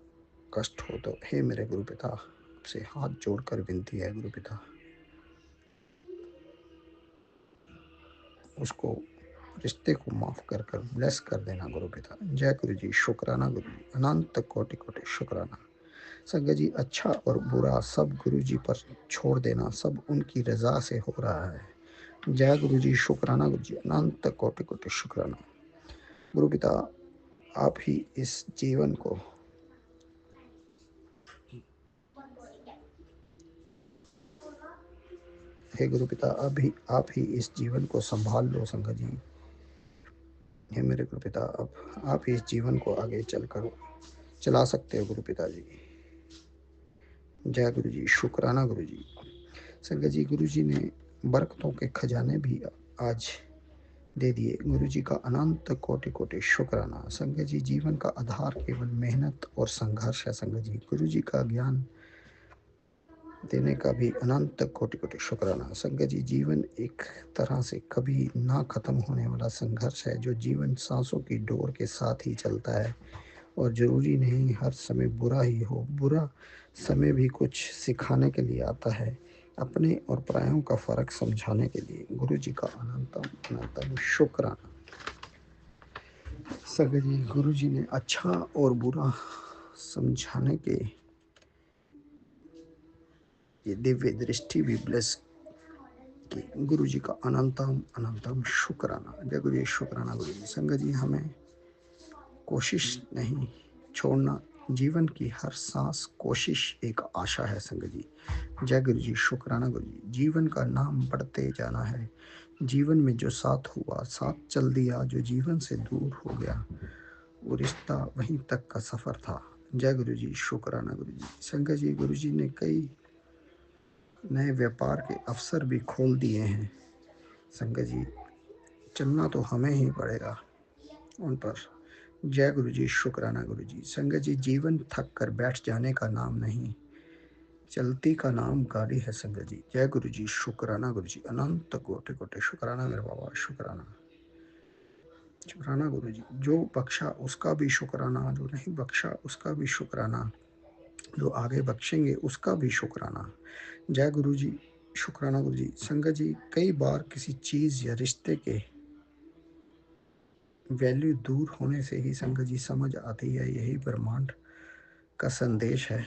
कष्ट हो तो हे मेरे गुरु पिता से हाथ जोड़कर विनती है गुरु पिता, उसको रिश्ते को माफ़ कर कर ब्लेस कर देना गुरु पिता। जय गुरु जी, शुक्राना गुरु जी, अनंत कोटि कोटि शुक्राना। संगत जी, अच्छा और बुरा सब गुरु जी पर छोड़ देना, सब उनकी रज़ा से हो रहा है। जय गुरु जी, शुक्राना गुरु जी, अनंत कोटि कोटि शुक्राना। गुरु पिता, आप ही इस जीवन को हे गुरु पिता, आप ही इस जीवन को संभाल लो संगत जी। हे मेरे गुरु पिता, अब आप ही इस जीवन को आगे चलकर चला सकते हो गुरु पिता जी। जय गुरु जी, शुक्राना गुरु जी। संगत जी, गुरु जी ने बरकतों के खजाने भी आज दे दिए। गुरु जी का अनंत कोटि कोटि शुक्राना। संगत जी, जीवन का आधार केवल मेहनत और संघर्ष है। संगत जी, गुरु जी का ज्ञान देने का भी अनंत कोटि कोटि शुक्राना। संगत जी, जीवन एक तरह से कभी ना खत्म होने वाला संघर्ष है, जो जीवन सांसों की डोर के साथ ही चलता है। और जरूरी नहीं हर समय बुरा ही हो, बुरा समय भी कुछ सिखाने के लिए आता है, अपने और परायों का फर्क समझाने के लिए। गुरु जी का अनंतम अनंतम शुक्राना। संगत जी, गुरु जी ने अच्छा और बुरा समझाने के ये दिव्य दृष्टि भी ब्लेस की। गुरु जी का अनंतम अनंतम शुक्राना। जय गुरु जी, शुक्राना गुरु जी। संगत जी, हमें कोशिश नहीं छोड़ना, जीवन की हर सांस कोशिश एक आशा है। संगत जी, जय गुरु जी, शुक्राना गुरु जी। जीवन का नाम बढ़ते जाना है। जीवन में जो साथ हुआ साथ चल दिया, जो जीवन से दूर हो गया वो रिश्ता वहीं तक का सफर था। जय गुरु जी, शुक्राना गुरु जी। संगत जी, गुरु जी ने कई नए व्यापार के अवसर भी खोल दिए हैं। संगत जी, चलना तो हमें ही पड़ेगा उन पर। जय गुरु जी, शुक्राना गुरु जी। संगत जी, जीवन थक कर बैठ जाने का नाम नहीं, चलती का नाम गाड़ी है। संगत जी, जय गुरु जी, शुक्राना गुरु जी, अनंत कोटि कोटि शुक्राना मेरे बाबा, शुक्राना शुक्राना गुरु जी। जो बख्शा उसका भी शुक्राना, जो नहीं बख्शा उसका भी शुक्राना, जो आगे बख्शेंगे उसका भी शुक्राना। जय गुरु जी, शुक्राना गुरु जी। संगत जी, कई बार किसी चीज़ या रिश्ते के वैल्यू दूर होने से ही संगत जी समझ आती है, यही ब्रह्मांड का संदेश है।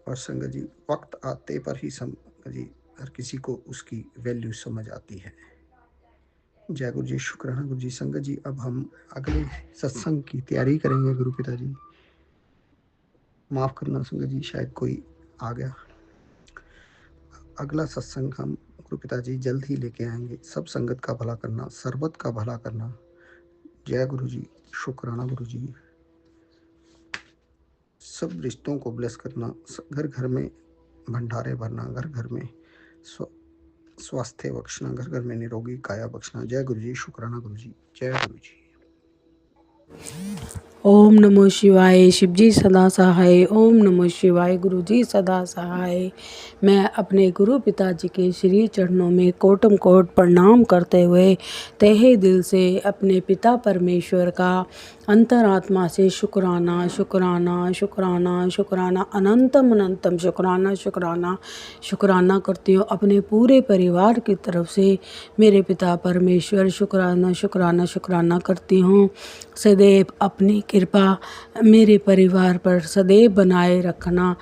और संगत जी, वक्त आते पर ही संगत जी हर किसी को उसकी वैल्यू समझ आती है। जय गुरु जी, शुक्राना गुरु जी। संगत जी, अब हम अगले सत्संग की तैयारी करेंगे गुरु पिता जी। माफ करना संगत जी, शायद कोई आ गया। अगला सत्संग हम गुरु पिता जी जल्द ही लेके आएंगे। सब संगत का भला करना, सरबत का भला करना। जय गुरु जी, शुक्राना गुरु जी। सब रिश्तों को ब्लेस करना, घर घर में भंडारे भरना, घर घर में स्वास्थ्य बख्शना, घर घर में निरोगी काया बख्शना। जय गुरु जी, शुक्राना गुरु जी। जय गुरु जी। ओम नमो शिवाय। शिव जी सदा सहाय। ओम नमो शिवाय। गुरु जी सदा सहाय। मैं अपने गुरु पिताजी के श्री चरणों में कोटम कोट प्रणाम करते हुए तहे दिल से अपने पिता परमेश्वर का अंतरात्मा से शुक्राना शुक्राना शुक्राना शुक्राना अनंतम अनंतम शुक्राना शुक्राना शुक्राना करती हूँ। अपने पूरे परिवार की तरफ से मेरे पिता परमेश्वर शुक्राना शुक्राना शुक्राना करती हूँ। सदैव अपनी कृपा मेरे परिवार पर सदैव बनाए रखना।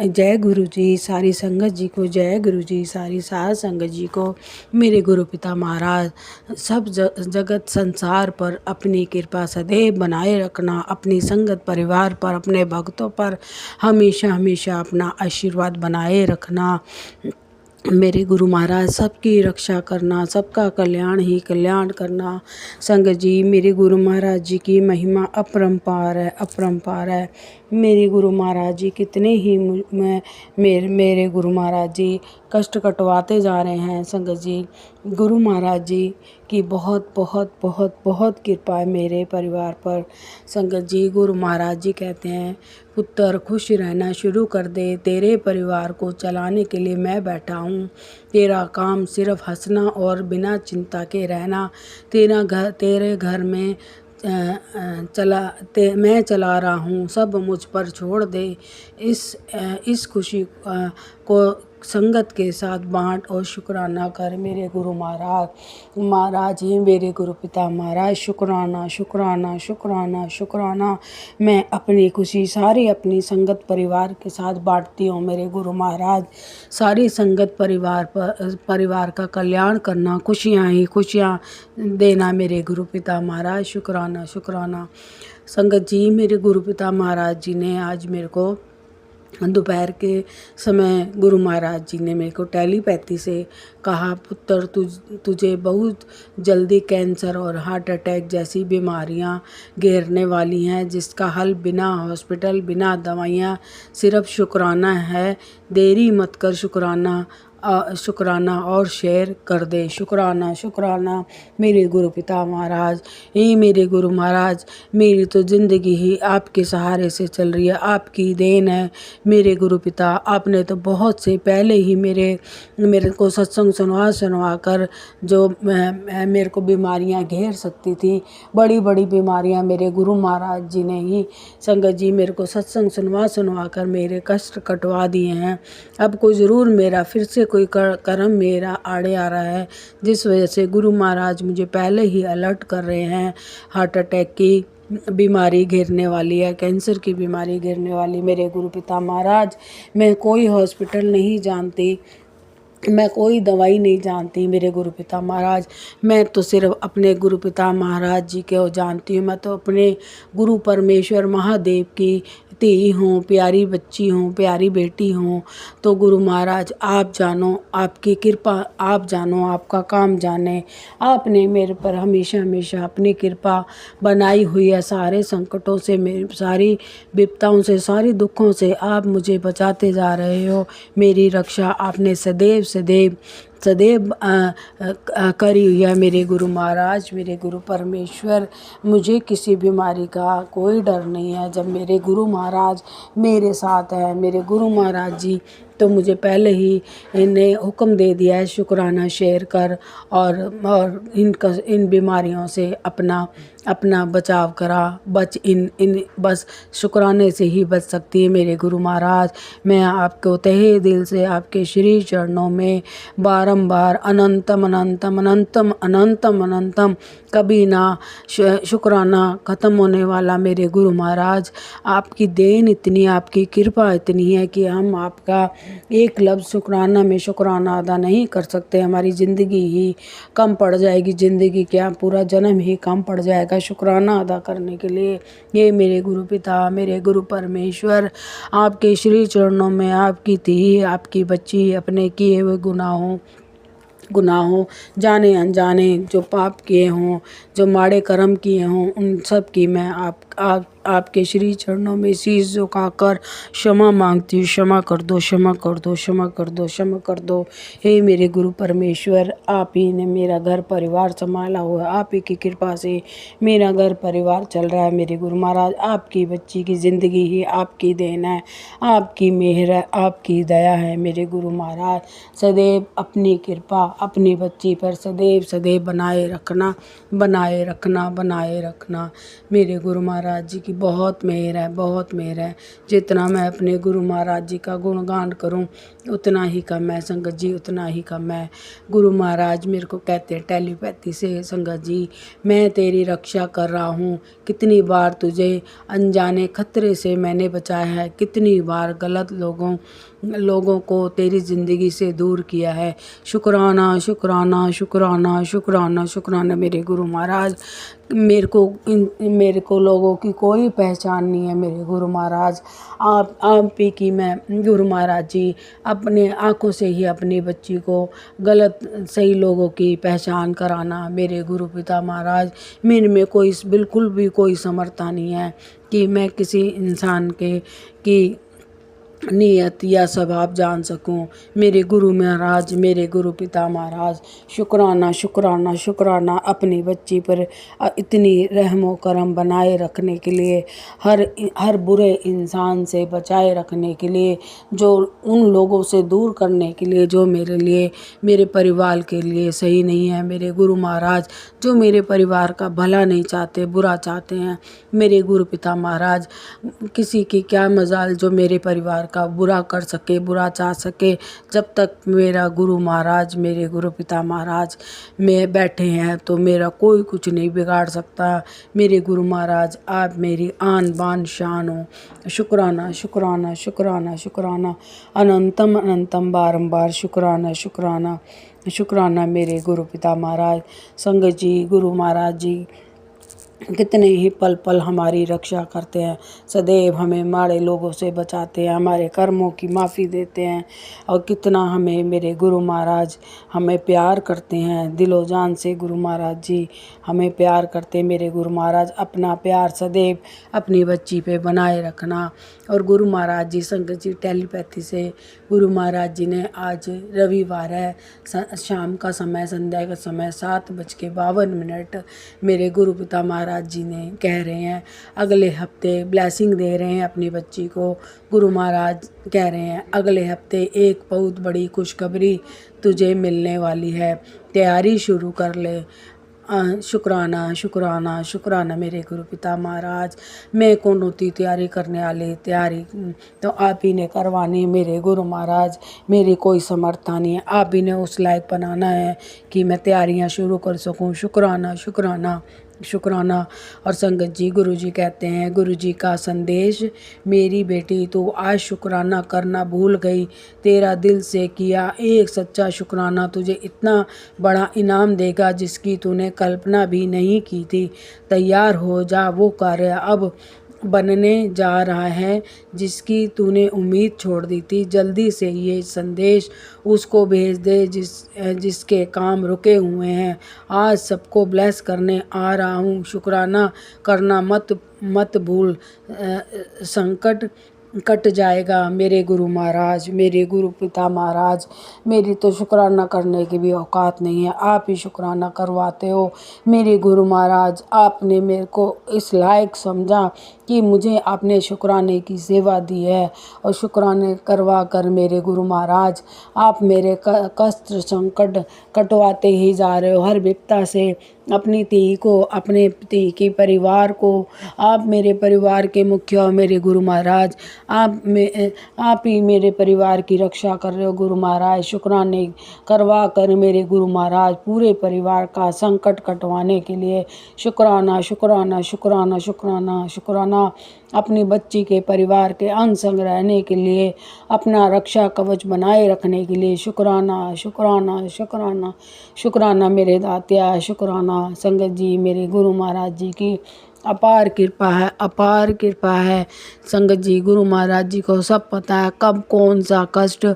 जय गुरु जी, सारी संगत जी को जय गुरु जी, सारी साध संगत जी को मेरे गुरु पिता महाराज, सब जगत संसार पर अपनी कृपा सदैव बनाए रखना। अपनी संगत परिवार पर, अपने भक्तों पर हमेशा हमेशा अपना आशीर्वाद बनाए रखना। मेरे गुरु महाराज सबकी रक्षा करना, सबका कल्याण ही कल्याण करना। संगत जी, मेरे गुरु महाराज जी की महिमा अपरंपार है, अपरंपार है। मेरे गुरु महाराज जी कितने ही मेरे गुरु महाराज जी कष्ट कटवाते जा रहे हैं। संगत जी, गुरु महाराज जी की बहुत बहुत बहुत बहुत कृपा है मेरे परिवार पर। संगत जी, गुरु महाराज जी कहते हैं, पुत्र खुश रहना शुरू कर दे, तेरे परिवार को चलाने के लिए मैं बैठा हूँ। तेरा काम सिर्फ हंसना और बिना चिंता के रहना। तेरे घर में मैं चला रहा हूँ, सब मुझ पर छोड़ दे। इस खुशी को संगत के साथ बांट और शुक्राना कर मेरे गुरु महाराज। महाराज ही मेरे गुरु पिता महाराज, शुक्राना शुक्राना शुक्राना शुक्राना। मैं अपनी खुशी सारी अपनी संगत परिवार के साथ बांटती हूँ मेरे गुरु महाराज। सारी संगत परिवार का कल्याण करना, खुशियाँ ही खुशियाँ देना मेरे गुरु पिता महाराज। शुक्राना शुक्राना। संगत जी, मेरे गुरु पिता महाराज जी ने आज मेरे को दोपहर के समय गुरु महाराज जी ने मेरे को टेलीपैथी से कहा, पुत्र तुझे बहुत जल्दी कैंसर और हार्ट अटैक जैसी बीमारियां घेरने वाली हैं, जिसका हल बिना हॉस्पिटल बिना दवाइयां सिर्फ शुक्राना है। देरी मत कर, शुक्राना और शेयर कर दे। शुक्राना शुक्राना मेरे गुरु पिता महाराज। हे मेरे गुरु महाराज, मेरी तो ज़िंदगी ही आपके सहारे से चल रही है, आपकी देन है मेरे गुरु पिता। आपने तो बहुत से पहले ही मेरे को सत्संग सुनवा कर जो मेरे को बीमारियां घेर सकती थी, बड़ी बड़ी बीमारियां मेरे गुरु महाराज जी ने ही संगत जी मेरे को सत्संग सुनवा कर मेरे कष्ट कटवा दिए हैं। अब कोई ज़रूर मेरा फिर से कोई कर्म मेरा आड़े आ रहा है, जिस वजह से गुरु महाराज मुझे पहले ही अलर्ट कर रहे हैं। हार्ट अटैक की बीमारी घेरने वाली है, कैंसर की बीमारी घेरने वाली मेरे गुरु पिता महाराज। मैं कोई हॉस्पिटल नहीं जानती, मैं कोई दवाई नहीं जानती मेरे गुरु पिता महाराज। मैं तो सिर्फ अपने गुरु पिता महाराज जी को जानती हूँ। मैं तो अपने गुरु परमेश्वर महादेव की धी हूँ, प्यारी बच्ची हूँ, प्यारी बेटी हूँ। तो गुरु महाराज आप जानो, आपकी कृपा आप जानो, आपका काम जाने। आपने मेरे पर हमेशा हमेशा अपनी कृपा बनाई हुई है। सारे संकटों से, मेरी सारी विपदाओं से, सारी दुखों से आप मुझे बचाते जा रहे हो। मेरी रक्षा आपने सदैव सदैव सदैव करी हुई है मेरे गुरु महाराज, मेरे गुरु परमेश्वर। मुझे किसी बीमारी का कोई डर नहीं है जब मेरे गुरु महाराज मेरे साथ है। मेरे गुरु महाराज जी तो मुझे पहले ही इन्हें हुक्म दे दिया है, शुक्राना शेयर कर और इन बीमारियों से अपना बचाव करा। बस शुक्राने से ही बच सकती है मेरे गुरु महाराज। मैं आपको तहे दिल से आपके श्री चरणों में बारंबार अनंतम अनंतम अनंतम अनंतम अनंतम कभी ना शुक्राना ख़त्म होने वाला मेरे गुरु महाराज। आपकी देन इतनी, आपकी कृपा इतनी है कि हम आपका एक लफ्ज़ शुक्राना में शुक्राना अदा नहीं कर सकते। हमारी ज़िंदगी ही कम पड़ जाएगी, ज़िंदगी क्या पूरा जन्म ही कम पड़ जाएगा शुक्राना अदा करने के लिए। ये मेरे गुरु पिता, मेरे गुरु परमेश्वर, आपके श्री चरणों में आपकी धी, आपकी बच्ची अपने किए हुए गुनाहों जाने अनजाने जो पाप किए हों, जो माड़े कर्म किए हों, उन सब की मैं आपके श्री चरणों में शीश झुकाकर क्षमा मांगती हूँ। क्षमा कर दो, क्षमा कर दो, क्षमा कर दो, क्षमा कर दो। हे मेरे गुरु परमेश्वर, आप ही ने मेरा घर परिवार संभाला हुआ है। आप ही की कृपा से मेरा घर परिवार चल रहा है मेरे गुरु महाराज। आपकी बच्ची की ज़िंदगी ही आपकी देन है, आपकी मेहर है, आपकी दया है मेरे गुरु महाराज। सदैव अपनी कृपा अपनी बच्ची पर सदैव सदैव बनाए रखना, बनाए रखना, बनाए रखना। मेरे गुरु महाराज जी की बहुत मेहर है, बहुत मेहर है। जितना मैं अपने गुरु महाराज जी का गुणगान करूं उतना ही कम है संगत जी, उतना ही कम है। गुरु महाराज मेरे को कहते हैं टेलीपैथी से, संगत जी मैं तेरी रक्षा कर रहा हूँ। कितनी बार तुझे अनजाने खतरे से मैंने बचाया है, कितनी बार गलत लोगों को तेरी ज़िंदगी से दूर किया है। शुक्राना शुक्राना शुक्राना शुक्राना शुक्राना मेरे गुरु महाराज। मेरे को लोगों की कोई पहचान नहीं है मेरे गुरु महाराज। आप ही की मैं गुरु महाराज जी अपने आँखों से ही अपनी बच्ची को गलत सही लोगों की पहचान कराना मेरे गुरु पिता महाराज। मेरे में बिल्कुल भी कोई समर्था नहीं है कि मैं किसी इंसान की नीयत या स्वभाव जान सकूं। मेरे गुरु महाराज, मेरे गुरु पिता महाराज, शुक्राना शुक्राना शुक्राना अपनी बच्ची पर इतनी रहमो करम बनाए रखने के लिए, हर बुरे इंसान से बचाए रखने के लिए, जो उन लोगों से दूर करने के लिए जो मेरे लिए, मेरे परिवार के लिए सही नहीं है। मेरे गुरु महाराज जो मेरे परिवार का भला नहीं चाहते, बुरा चाहते हैं। मेरे गुरु पिता महाराज किसी की क्या मजाल जो मेरे परिवार परिवार का बुरा कर सके, बुरा चाह सके। जब तक मेरा गुरु महाराज, मेरे गुरु पिता महाराज में बैठे हैं तो मेरा कोई कुछ नहीं बिगाड़ सकता। मेरे गुरु महाराज आप मेरी आन बान शान हो। शुक्राना शुक्राना शुक्राना शुक्राना, अनंतम अनंतम बारंबार शुक्राना शुक्राना शुक्राना। मेरे गुरु पिता महाराज, संगत जी, गुरु महाराज जी कितने ही पल पल हमारी रक्षा करते हैं, सदैव हमें माड़े लोगों से बचाते हैं, हमारे कर्मों की माफ़ी देते हैं। और कितना हमें मेरे गुरु महाराज हमें प्यार करते हैं, दिलो जान से गुरु महाराज जी हमें प्यार करते हैं। मेरे गुरु महाराज अपना प्यार सदैव अपनी बच्ची पे बनाए रखना। और गुरु महाराज जी, संगत जी, टेलीपैथी से गुरु महाराज जी ने, आज रविवार है, शाम का समय, संध्या का समय 7:52 मेरे गुरु पिता महाराज जी ने कह रहे हैं अगले हफ्ते ब्लेसिंग दे रहे हैं अपनी बच्ची को। गुरु महाराज कह रहे हैं अगले हफ्ते एक बहुत बड़ी खुशखबरी तुझे मिलने वाली है, तैयारी शुरू कर ले। शुक्राना शुक्राना शुक्राना मेरे गुरु पिता महाराज। मैं कौन होती तैयारी करने वाली, तैयारी तो आप ही ने करवानी मेरे गुरु महाराज। मेरी कोई समर्था नहीं है, आप ही ने उस लायक बनाना है कि मैं तैयारियां शुरू कर सकूं। शुक्राना शुक्राना शुक्राना। और संगत जी, गुरु जी कहते हैं, गुरु जी का संदेश, मेरी बेटी तू आज शुक्राना करना भूल गई, तेरा दिल से किया एक सच्चा शुक्राना तुझे इतना बड़ा इनाम देगा जिसकी तूने कल्पना भी नहीं की थी। तैयार हो जा, वो कार्य अब बनने जा रहा है जिसकी तूने उम्मीद छोड़ दी थी। जल्दी से ये संदेश उसको भेज दे जिसके काम रुके हुए हैं। आज सबको ब्लेस करने आ रहा हूँ, शुक्राना करना मत भूल, संकट कट जाएगा। मेरे गुरु महाराज, मेरे गुरु पिता महाराज, मेरी तो शुक्राना करने की भी औकात नहीं है, आप ही शुक्राना करवाते हो। मेरे गुरु महाराज, आपने मेरे को इस लायक समझा कि मुझे आपने शुक्राने की सेवा दी है। और शुक्राने करवा कर मेरे गुरु महाराज आप मेरे कष्ट संकट कटवाते ही जा रहे हो। हर विपदा से अपनी धी को, अपने धी के परिवार को, आप मेरे परिवार के मुख्य हो मेरे गुरु महाराज। आप ही मेरे परिवार की रक्षा कर रहे हो गुरु महाराज। शुक्राने करवा कर मेरे गुरु महाराज पूरे परिवार का संकट कटवाने के लिए शुक्राना शुक्राना शुक्राना शुक्राना शुक्राना। अपनी बच्ची के परिवार के अंग संग रहने के लिए, अपना रक्षा कवच बनाए रखने के लिए शुक्राना शुक्राना शुक्राना शुक्राना मेरे दातिया। शुक्राना संगत जी, मेरे गुरु महाराज जी की अपार कृपा है, अपार कृपा है। संगत जी, गुरु महाराज जी को सब पता है कब कौन सा कष्ट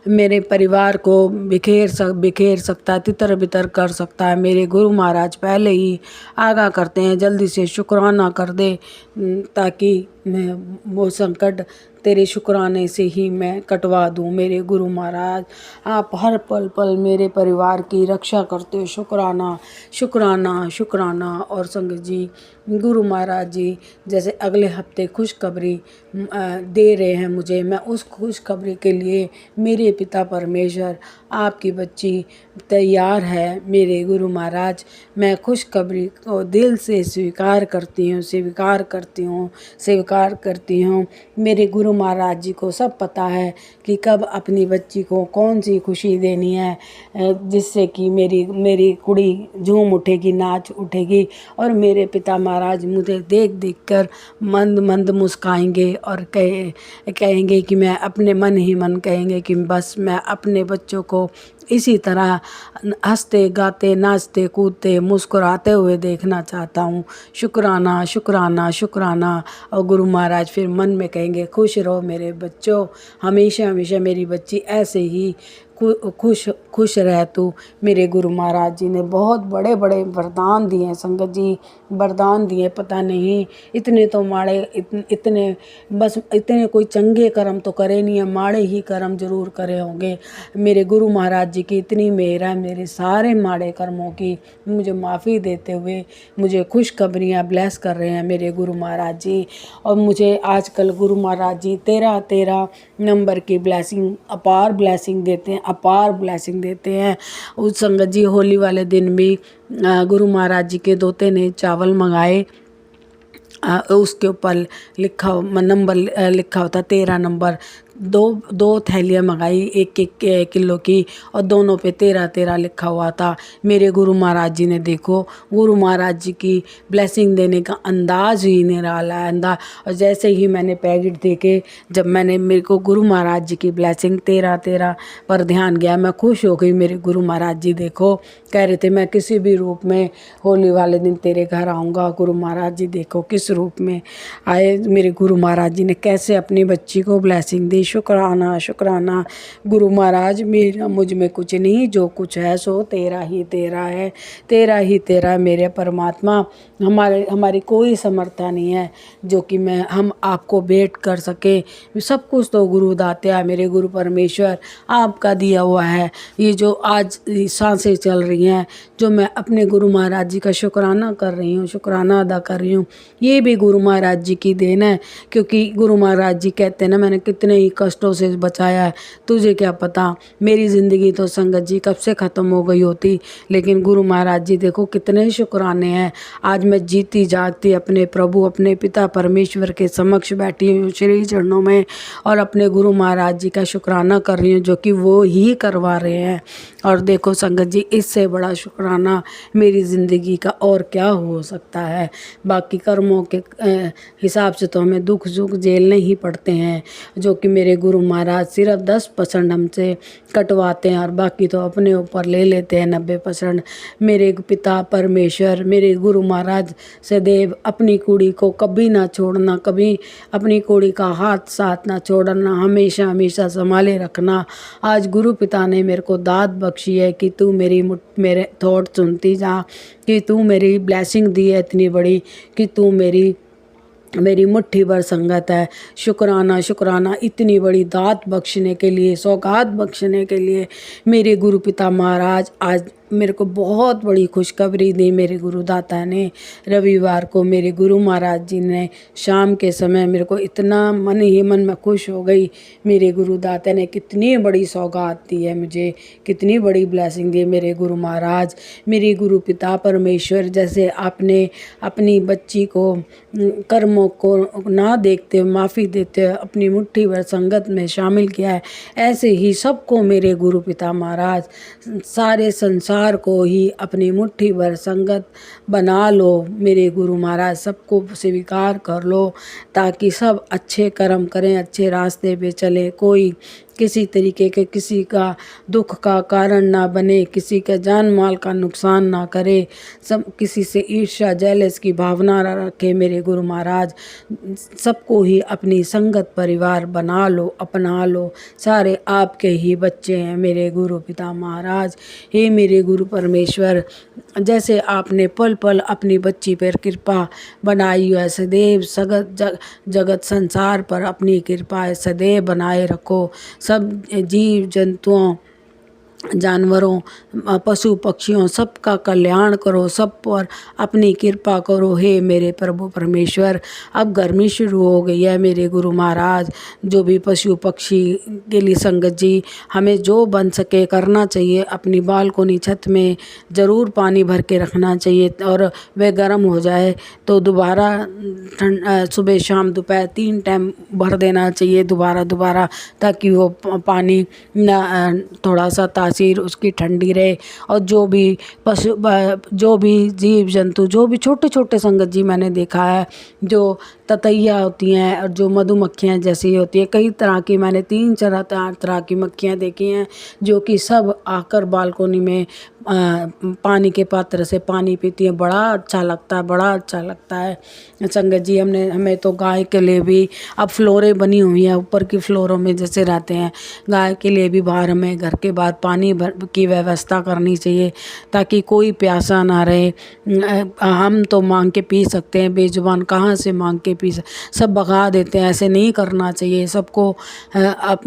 मेरे परिवार को बिखेर सकता है, तितर बितर कर सकता है। मेरे गुरु महाराज पहले ही आगाह करते हैं, जल्दी से शुक्राना कर दे ताकि वो संकट तेरे शुक्राने से ही मैं कटवा दूँ। मेरे गुरु महाराज, आप हर पल पल मेरे परिवार की रक्षा करते हो। शुक्राना शुक्राना शुक्राना। और संगत जी, गुरु महाराज जी जैसे अगले हफ्ते खुशखबरी दे रहे हैं मुझे, मैं उस खुशखबरी के लिए मेरे पिता परमेश्वर, आपकी बच्ची तैयार है। मेरे गुरु महाराज, मैं खुशखबरी को दिल से स्वीकार करती हूँ, स्वीकार करती हूँ, स्वीकार करती हूँ। मेरे गुरु महाराज जी को सब पता है कि कब अपनी बच्ची को कौन सी खुशी देनी है जिससे कि मेरी कुड़ी झूम उठेगी, नाच उठेगी। और मेरे पिता महाराज मुझे देख देख कर मंद मंद मुस्काएंगे और कहेंगे कि मैं अपने मन ही मन कहेंगे कि बस मैं अपने बच्चों को इसी तरह हंसते गाते नाचते कूदते मुस्कुराते हुए देखना चाहता हूँ। शुक्राना शुक्राना शुक्राना। और गुरु महाराज फिर मन में कहेंगे, खुश रहो मेरे बच्चों, हमेशा हमेशा मेरी बच्ची ऐसे ही खुश रह तू। मेरे गुरु महाराज जी ने बहुत बड़े बड़े वरदान दिए हैं संगत जी, वरदान दिए, पता नहीं इतने तो माड़े इतने बस इतने कोई चंगे कर्म तो करे नहीं है, माड़े ही कर्म जरूर करे होंगे। मेरे गुरु महाराज जी की इतनी मेहर है मेरे सारे माड़े कर्मों की, मुझे माफ़ी देते हुए मुझे खुशखबरियाँ ब्लेस कर रहे हैं मेरे गुरु महाराज जी। और मुझे आजकल गुरु महाराज जी 13 नंबर की ब्लेसिंग, अपार ब्लेसिंग देते हैं, अपार ब्लेसिंग देते हैं। उस संगत जी, होली वाले दिन भी गुरु महाराज जी के दोते ने चावल मंगाए उसके ऊपर नंबर लिखा होता 13 नंबर। दो थैलियाँ मंगाई 1-1 किलो की, और दोनों पे 13-13 लिखा हुआ था। मेरे गुरु महाराज जी ने देखो, गुरु महाराज जी की ब्लेसिंग देने का अंदाज ही निराला है और जैसे ही मैंने पैकेट देखे, जब मैंने मेरे को गुरु महाराज जी की ब्लेसिंग 13-13 पर ध्यान गया, मैं खुश हो गई। मेरे गुरु महाराज जी देखो, कह रहे थे मैं किसी भी रूप में होली वाले दिन तेरे घर आऊँगा। गुरु महाराज जी देखो किस रूप में आए। मेरे गुरु महाराज जी ने कैसे अपनी बच्ची को ब्लेसिंग दी। शुक्राना शुक्राना गुरु महाराज, मेरा मुझ में कुछ नहीं, जो कुछ है सो तेरा ही तेरा है, तेरा ही तेरा मेरे परमात्मा। हमारी कोई समर्था नहीं है जो कि हम आपको भेंट कर सके। सब कुछ तो गुरु दात्या मेरे गुरु परमेश्वर आपका दिया हुआ है। ये जो आज सांसें चल रही हैं, जो मैं अपने गुरु महाराज जी का शुक्राना कर रही हूँ, शुक्राना अदा कर रही हूँ, ये भी गुरु महाराज जी की देन है। क्योंकि गुरु महाराज जी कहते हैं ना, मैंने कितने ही कष्टों से बचाया है, तुझे क्या पता। मेरी ज़िंदगी तो संगत जी कब से ख़त्म हो गई होती, लेकिन गुरु महाराज जी देखो कितने शुक्राने हैं। आज मैं जीती जागती अपने प्रभु, अपने पिता परमेश्वर के समक्ष बैठी हूँ श्री चरणों में, और अपने गुरु महाराज जी का शुक्राना कर रही हूँ, जो कि वो ही करवा रहे हैं। और देखो संगत जी, इससे बड़ा शुक्राना मेरी ज़िंदगी का और क्या हो सकता है। बाकी कर्मों के हिसाब से तो हमें दुख सुख झेलने ही पड़ते हैं, जो कि मेरे गुरु महाराज सिर्फ 10% हमसे कटवाते हैं, और बाकी तो अपने ऊपर ले लेते हैं 90%। मेरे पिता परमेश्वर, मेरे गुरु महाराज सदैव अपनी कुड़ी को कभी ना छोड़ना, कभी अपनी कुड़ी का हाथ साथ ना छोड़ना, हमेशा हमेशा संभाले रखना। आज गुरु पिता ने मेरे को दात बख्शी है कि तू मेरे थॉट सुनती जा, कि तू मेरी ब्लेसिंग दी है इतनी बड़ी, कि तू मेरी मुट्ठी भर संगत है। शुक्राना शुक्राना इतनी बड़ी दात बख्शने के लिए, सौगात बख्शने के लिए मेरे गुरु पिता महाराज आज मेरे को बहुत बड़ी खुशखबरी दी। मेरे गुरुदाता ने रविवार को मेरे गुरु महाराज जी ने शाम के समय मेरे को इतना मन ही मन में खुश हो गई। मेरे गुरुदाता ने कितनी बड़ी सौगात दी है मुझे, कितनी बड़ी ब्लेसिंग दी है मेरे गुरु महाराज। मेरे गुरु पिता परमेश्वर जैसे आपने अपनी बच्ची को कर्मों को ना देखते हुए माफ़ी देते हुए अपनी मुट्ठी भर संगत में शामिल किया है, ऐसे ही सबको मेरे गुरु पिता महाराज सारे संसार को ही अपनी मुट्ठी भर संगत बना लो। मेरे गुरु महाराज सबको स्वीकार कर लो, ताकि सब अच्छे कर्म करें, अच्छे रास्ते पे चले, कोई किसी तरीके के किसी का दुख का कारण ना बने, किसी के जान माल का नुकसान ना करे, सब किसी से ईर्ष्या जेलस की भावना ना रखे। मेरे गुरु महाराज सबको ही अपनी संगत परिवार बना लो, अपना लो, सारे आपके ही बच्चे हैं मेरे गुरु पिता महाराज। हे मेरे गुरु परमेश्वर, जैसे आपने पल पल अपनी बच्ची पर कृपा बनाई है, सदैव जगत संसार पर अपनी कृपा सदैव बनाए रखो। सब जीव जंतुओं, जानवरों, पशु पक्षियों सबका कल्याण करो, सब पर अपनी कृपा करो। हे मेरे प्रभु परमेश्वर, अब गर्मी शुरू हो गई है मेरे गुरु महाराज, जो भी पशु पक्षी के लिए संगत जी हमें जो बन सके करना चाहिए। अपनी बालकोनी छत में ज़रूर पानी भर के रखना चाहिए, और वह गर्म हो जाए तो दोबारा सुबह शाम दोपहर 3 टाइम भर देना चाहिए दोबारा, ताकि वो पानी थोड़ा सा तासीर उसकी ठंडी रहे। और जो भी पशु, जो भी जीव जंतु, जो भी छोटे छोटे संगत जी मैंने देखा है, जो ततैया होती हैं और जो मधुमक्खियाँ जैसी होती है, कई तरह की मैंने 3-4 तरह की मक्खियाँ देखी हैं, जो कि सब आकर बालकोनी में पानी के पात्र से पानी पीती हैं। बड़ा अच्छा लगता है, बड़ा अच्छा लगता है संगत जी। हमें तो गाय के लिए भी अब फ्लोरें बनी हुई हैं, ऊपर की फ्लोरों में जैसे रहते हैं, गाय के लिए भी बाहर हमें घर के बाहर पानी की व्यवस्था करनी चाहिए, ताकि कोई प्यासा ना रहे। हम तो मांग के पी सकते हैं, बेजुबान कहाँ से मांग के पी सब भगा देते हैं, ऐसे नहीं करना चाहिए। सबको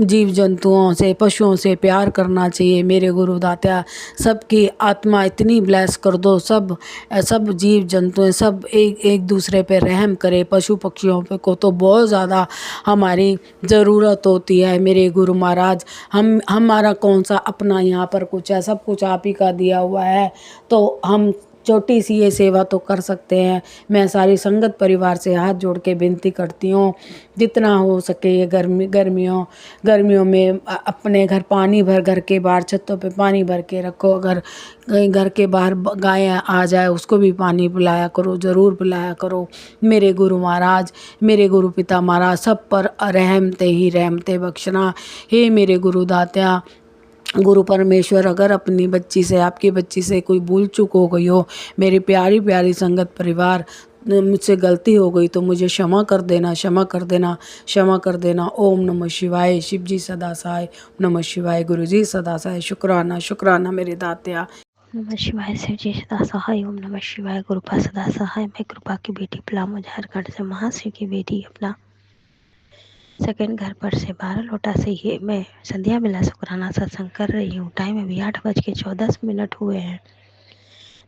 जीव जंतुओं से, पशुओं से प्यार करना चाहिए। मेरे गुरुदाता सबकी आत्मा इतनी ब्लेस कर दो, सब जीव जंतु सब एक दूसरे पे रहम करे। पशु पक्षियों पे को तो बहुत ज़्यादा हमारी ज़रूरत होती है मेरे गुरु महाराज। हमारा कौन सा अपना यहाँ पर कुछ है, सब कुछ आप ही का दिया हुआ है, तो हम छोटी सी ये सेवा तो कर सकते हैं। मैं सारी संगत परिवार से हाथ जोड़ के विनती करती हूँ, जितना हो सके ये गर्मियों में अपने घर पानी भर, घर के बाहर छतों पे पानी भर के रखो। अगर कहीं घर के बाहर गाय आ जाए उसको भी पानी पिलाया करो, ज़रूर पिलाया करो। मेरे गुरु महाराज, मेरे गुरु पिता महाराज सब पर रहमते ही रहमते बख्शना। हे मेरे गुरु दात्या, गुरु परमेश्वर, अगर अपनी बच्ची से, आपकी बच्ची से कोई भूल चूक हो गई हो, मेरी प्यारी प्यारी संगत परिवार, मुझसे गलती हो गई तो मुझे क्षमा कर देना, क्षमा कर देना, क्षमा कर देना। ओम नमः शिवाय। शिव जी सदा सहाय। नमः शिवाय। गुरु जी सदा सहाय। शुक्राना शुक्राना मेरे दात्या। नमः शिवाय। शिव जी सदा सहाय। ओम नमः शिवाय। गुरुपा सदा सहाय। मैं कृपा की बेटी पलामू झारखंड से, महाशिव की बेटी, अपना सेकंड घर पर से 12 लोटा से ही मैं संध्या बेला शुक्राना सत्संग कर रही हूँ। टाइम अभी 8:14 हुए हैं।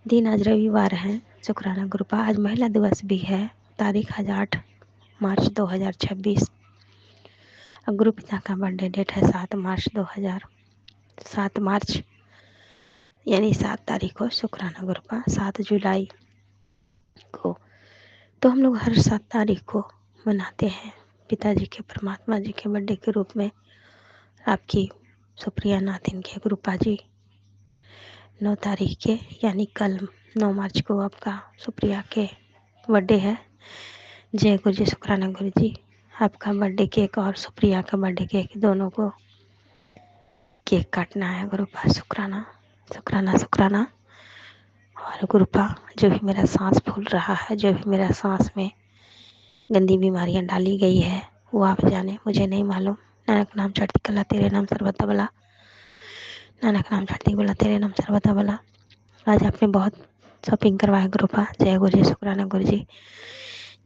दिन आज रविवार है। शुक्राना गुरुपा आज महिला दिवस भी है। तारीख आज 8 मार्च 2026। गुरु पिता का बर्थडे डेट है 7 मार्च यानी 7 तारीख को। शुक्राना गुरुपा 7 जुलाई को तो हम लोग हर 7 तारीख को मनाते हैं पिताजी के, परमात्मा जी के बर्थडे के रूप में। आपकी सुप्रिया नाथिन के गुरुपा जी 9 तारीख के, यानी कल 9 मार्च को आपका सुप्रिया के बर्थडे है। जय गुरु जी। शुक्राना गुरु जी। आपका बर्थडे केक और सुप्रिया का बर्थडे केक दोनों को केक काटना है गुरुपा। शुक्राना शुक्राना शुक्राना। और गुरुपा जो भी मेरा सांस फूल रहा है, जो भी मेरा सांस में गंदी बीमारियां डाली गई है, वो आप जाने, मुझे नहीं मालूम। नानक नाम चढ़ती कला तेरे नाम सर्वथा भला, नानक नाम चढ़ती बोला तेरे नाम सर्वथा भला। आज आपने बहुत शॉपिंग करवाया गुरुपा। जय गुरु जी। शुक्राना गुरु जी।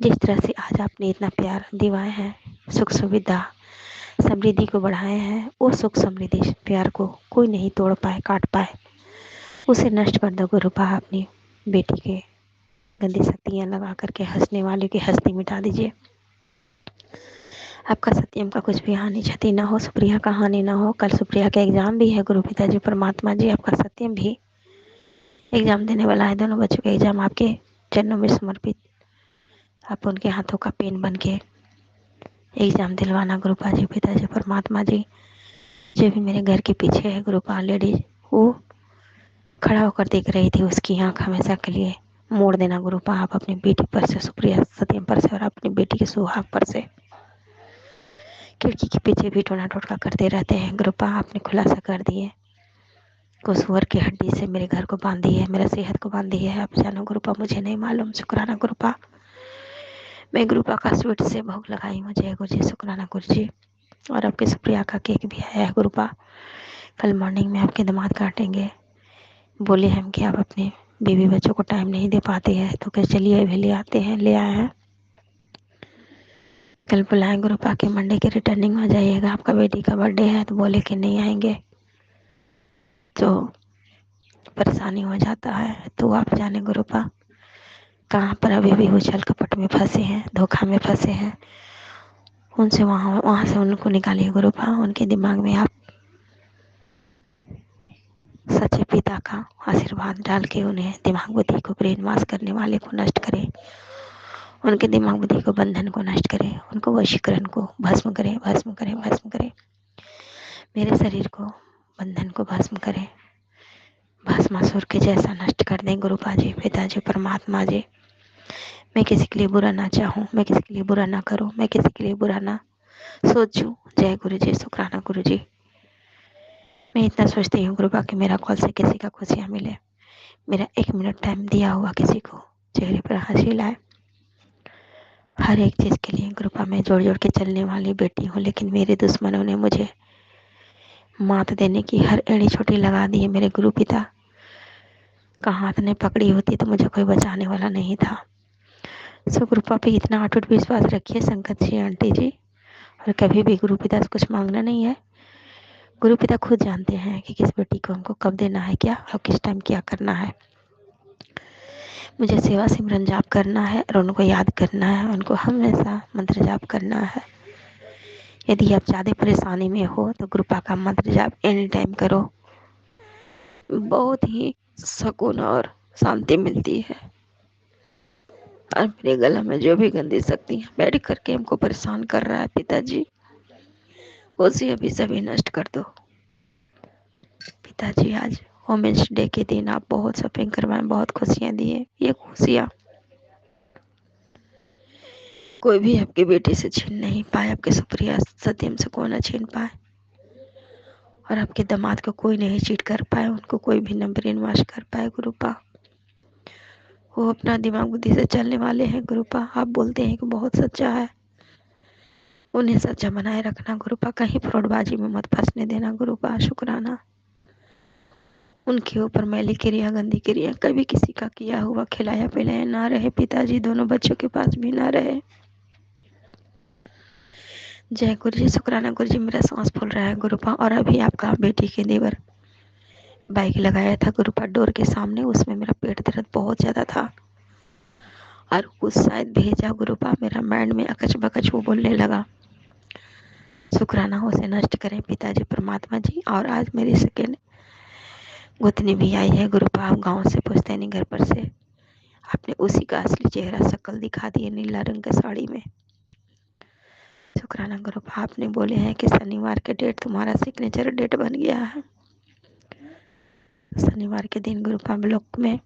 जिस तरह से आज आपने इतना प्यार दिवाए हैं, सुख सुविधा समृद्धि को बढ़ाए हैं, वो सुख समृद्धि प्यार को कोई नहीं तोड़ पाए, काट पाए। उसे नष्ट कर दो गुरुपा। अपनी बेटी के गंदी शक्तियाँ लगा करके हंसने वाले की हंसी मिटा दीजिए। आपका सत्यम का कुछ भी हानि क्षति ना हो, सुप्रिया का हानि ना हो। कल सुप्रिया का एग्जाम भी है गुरु पिताजी परमात्मा जी। आपका सत्यम भी एग्जाम देने वाला है। दोनों बच्चों का एग्जाम आपके चरणों में समर्पित। आप उनके हाथों का पेन बन के एग्जाम दिलवाना गुरुपा जी, पिताजी परमात्मा जी। जो भी मेरे घर के पीछे है गुरुपा लेडीज, वो खड़ा होकर देख रही थी, उसकी आंख हमेशा के लिए मोड़ देना गुरुपा। आप अपनी बेटी पर से, सुप्रिया सत्यम पर से और अपनी बेटी के सुहाग पर से खिड़की के पीछे भी टोना टोटका करते रहते हैं गुरुपा। आपने खुलासा कर दिए को सुअर की हड्डी से मेरे घर को बांधी है, मेरा सेहत को बांधी है। आप जानो गुरुपा, मुझे नहीं मालूम। शुक्राना गुरुपा। मैं गुरुपा का स्वीट से भोग लगाई हूँ। जय गुरु जी। शुक्राना गुरु जी। और आपके सुप्रिया का केक भी आया है गुरुपा। कल मॉर्निंग में आपके दामाद काटेंगे। बोले हम कि आप अपने बेबी बच्चों को टाइम नहीं दे पाते हैं, तो क्या चलिए अभी ले आते हैं, ले आए हैं। कल बुलाए गुरुपा के मंडे के रिटर्निंग में जाइएगा। आपका बेटी का बर्थडे है, तो बोले कि नहीं आएंगे तो परेशानी हो जाता है। तो आप जाने गुरुपा कहाँ पर अभी भी उछल कपट में फंसे हैं, धोखा में फंसे हैं। उनसे वहाँ से उनको निकालिए गुरुपा। उनके दिमाग में आप सच्चे पिता का आशीर्वाद डाल के उन्हें दिमाग बुद्धि को ब्रेन वॉश करने वाले को नष्ट करें। उनके दिमाग बुद्धि को बंधन को नष्ट करें। उनको वशीकरण को भस्म करें, भस्म करें, भस्म करें। मेरे शरीर को बंधन को भस्म करें, भस्मासुर के जैसा नष्ट कर दें गुरुपा जी, पिताजी परमात्मा जी। मैं किसी के लिए बुरा ना चाहूँ, मैं किसी के लिए बुरा ना करूँ, मैं किसी के लिए बुरा ना सोचूं। जय गुरु जी। शुक्राना गुरु जी। मैं इतना सोचती हूँ गुरुपा कि मेरा कॉल से किसी का खुशियाँ मिले, मेरा 1 मिनट टाइम दिया हुआ किसी को चेहरे पर हंसी लाए। हर एक चीज़ के लिए गुरुपा मैं जोड़ जोड़ के चलने वाली बेटी हूँ, लेकिन मेरे दुश्मनों ने मुझे मात देने की हर एड़ी छोटी लगा दी है। मेरे गुरु पिता का हाथ ने पकड़ी होती तो मुझे कोई बचाने वाला नहीं था। सो गुरुपा पे इतना अटूट विश्वास रखिए संगत जी, आंटी जी, और कभी भी गुरु पिता से कुछ मांगना नहीं है। गुरु पिता खुद जानते हैं कि किस बेटी को हमको कब देना है क्या और किस टाइम क्या करना है। मुझे सेवा सिमरन जाप करना है और उनको याद करना है, उनको हमेशा मंत्र जाप करना है। यदि आप ज़्यादा परेशानी में हो तो गुरुपा का मंत्र जाप एनी टाइम करो। बहुत ही सुकून और शांति मिलती है। और मेरे गला में जो भी गंदी शक्तियाँ बैठ करके हमको परेशान कर रहा है पिताजी, उसे अभी सभी नष्ट कर दो। पिताजी आज वोमेन्स डे के दिन आप बहुत शॉपिंग करवाए, बहुत खुशियाँ दिए। ये खुशियाँ कोई भी आपकी बेटी से छीन नहीं पाए, आपके सुप्रिया सत्यम से कौन न छीन पाए, और आपके दामाद को कोई नहीं चीट कर पाए, उनको कोई भी न ब्रेन वॉश कर पाए। गुरुपा वो अपना दिमाग बुद्धि से चलने वाले हैं। गुरुपा आप बोलते हैं कि बहुत सच्चा है, उन्हें सच्चा बनाए रखना। गुरुपा कहीं फ्रॉडबाजी में मत फंसने देना। गुरुपा शुक्राना उनके ऊपर मैली क्रिया, गंदी क्रिया कभी किसी का किया हुआ खिलाया पिलाया ना रहे। पिताजी दोनों बच्चों के पास भी ना रहे। जय गुरु जी, शुक्राना गुरु जी। मेरा सांस फूल रहा है गुरुपा। और अभी आपका बेटी के देवर बाइक लगाया था गुरुपा डोर के सामने, उसमें मेरा पेट दर्द बहुत ज्यादा था और कुछ शायद भेजा गुरुपा, मेरा माइंड में अकच बकच वो बोलने लगा। शुक्राना उसे नष्ट करें पिताजी परमात्मा जी। और आज मेरी सेकेंड गुतनी भी आई है गुरुपा, आप गाँव से पुश्तैनी घर पर से आपने उसी का असली चेहरा शक्ल दिखा दिए नीला रंग के साड़ी में। शुक्राना गुरुपा, आपने बोले हैं कि शनिवार के डेट तुम्हारा सिग्नेचर डेट बन गया है। शनिवार के दिन गुरुपा ब्लॉक में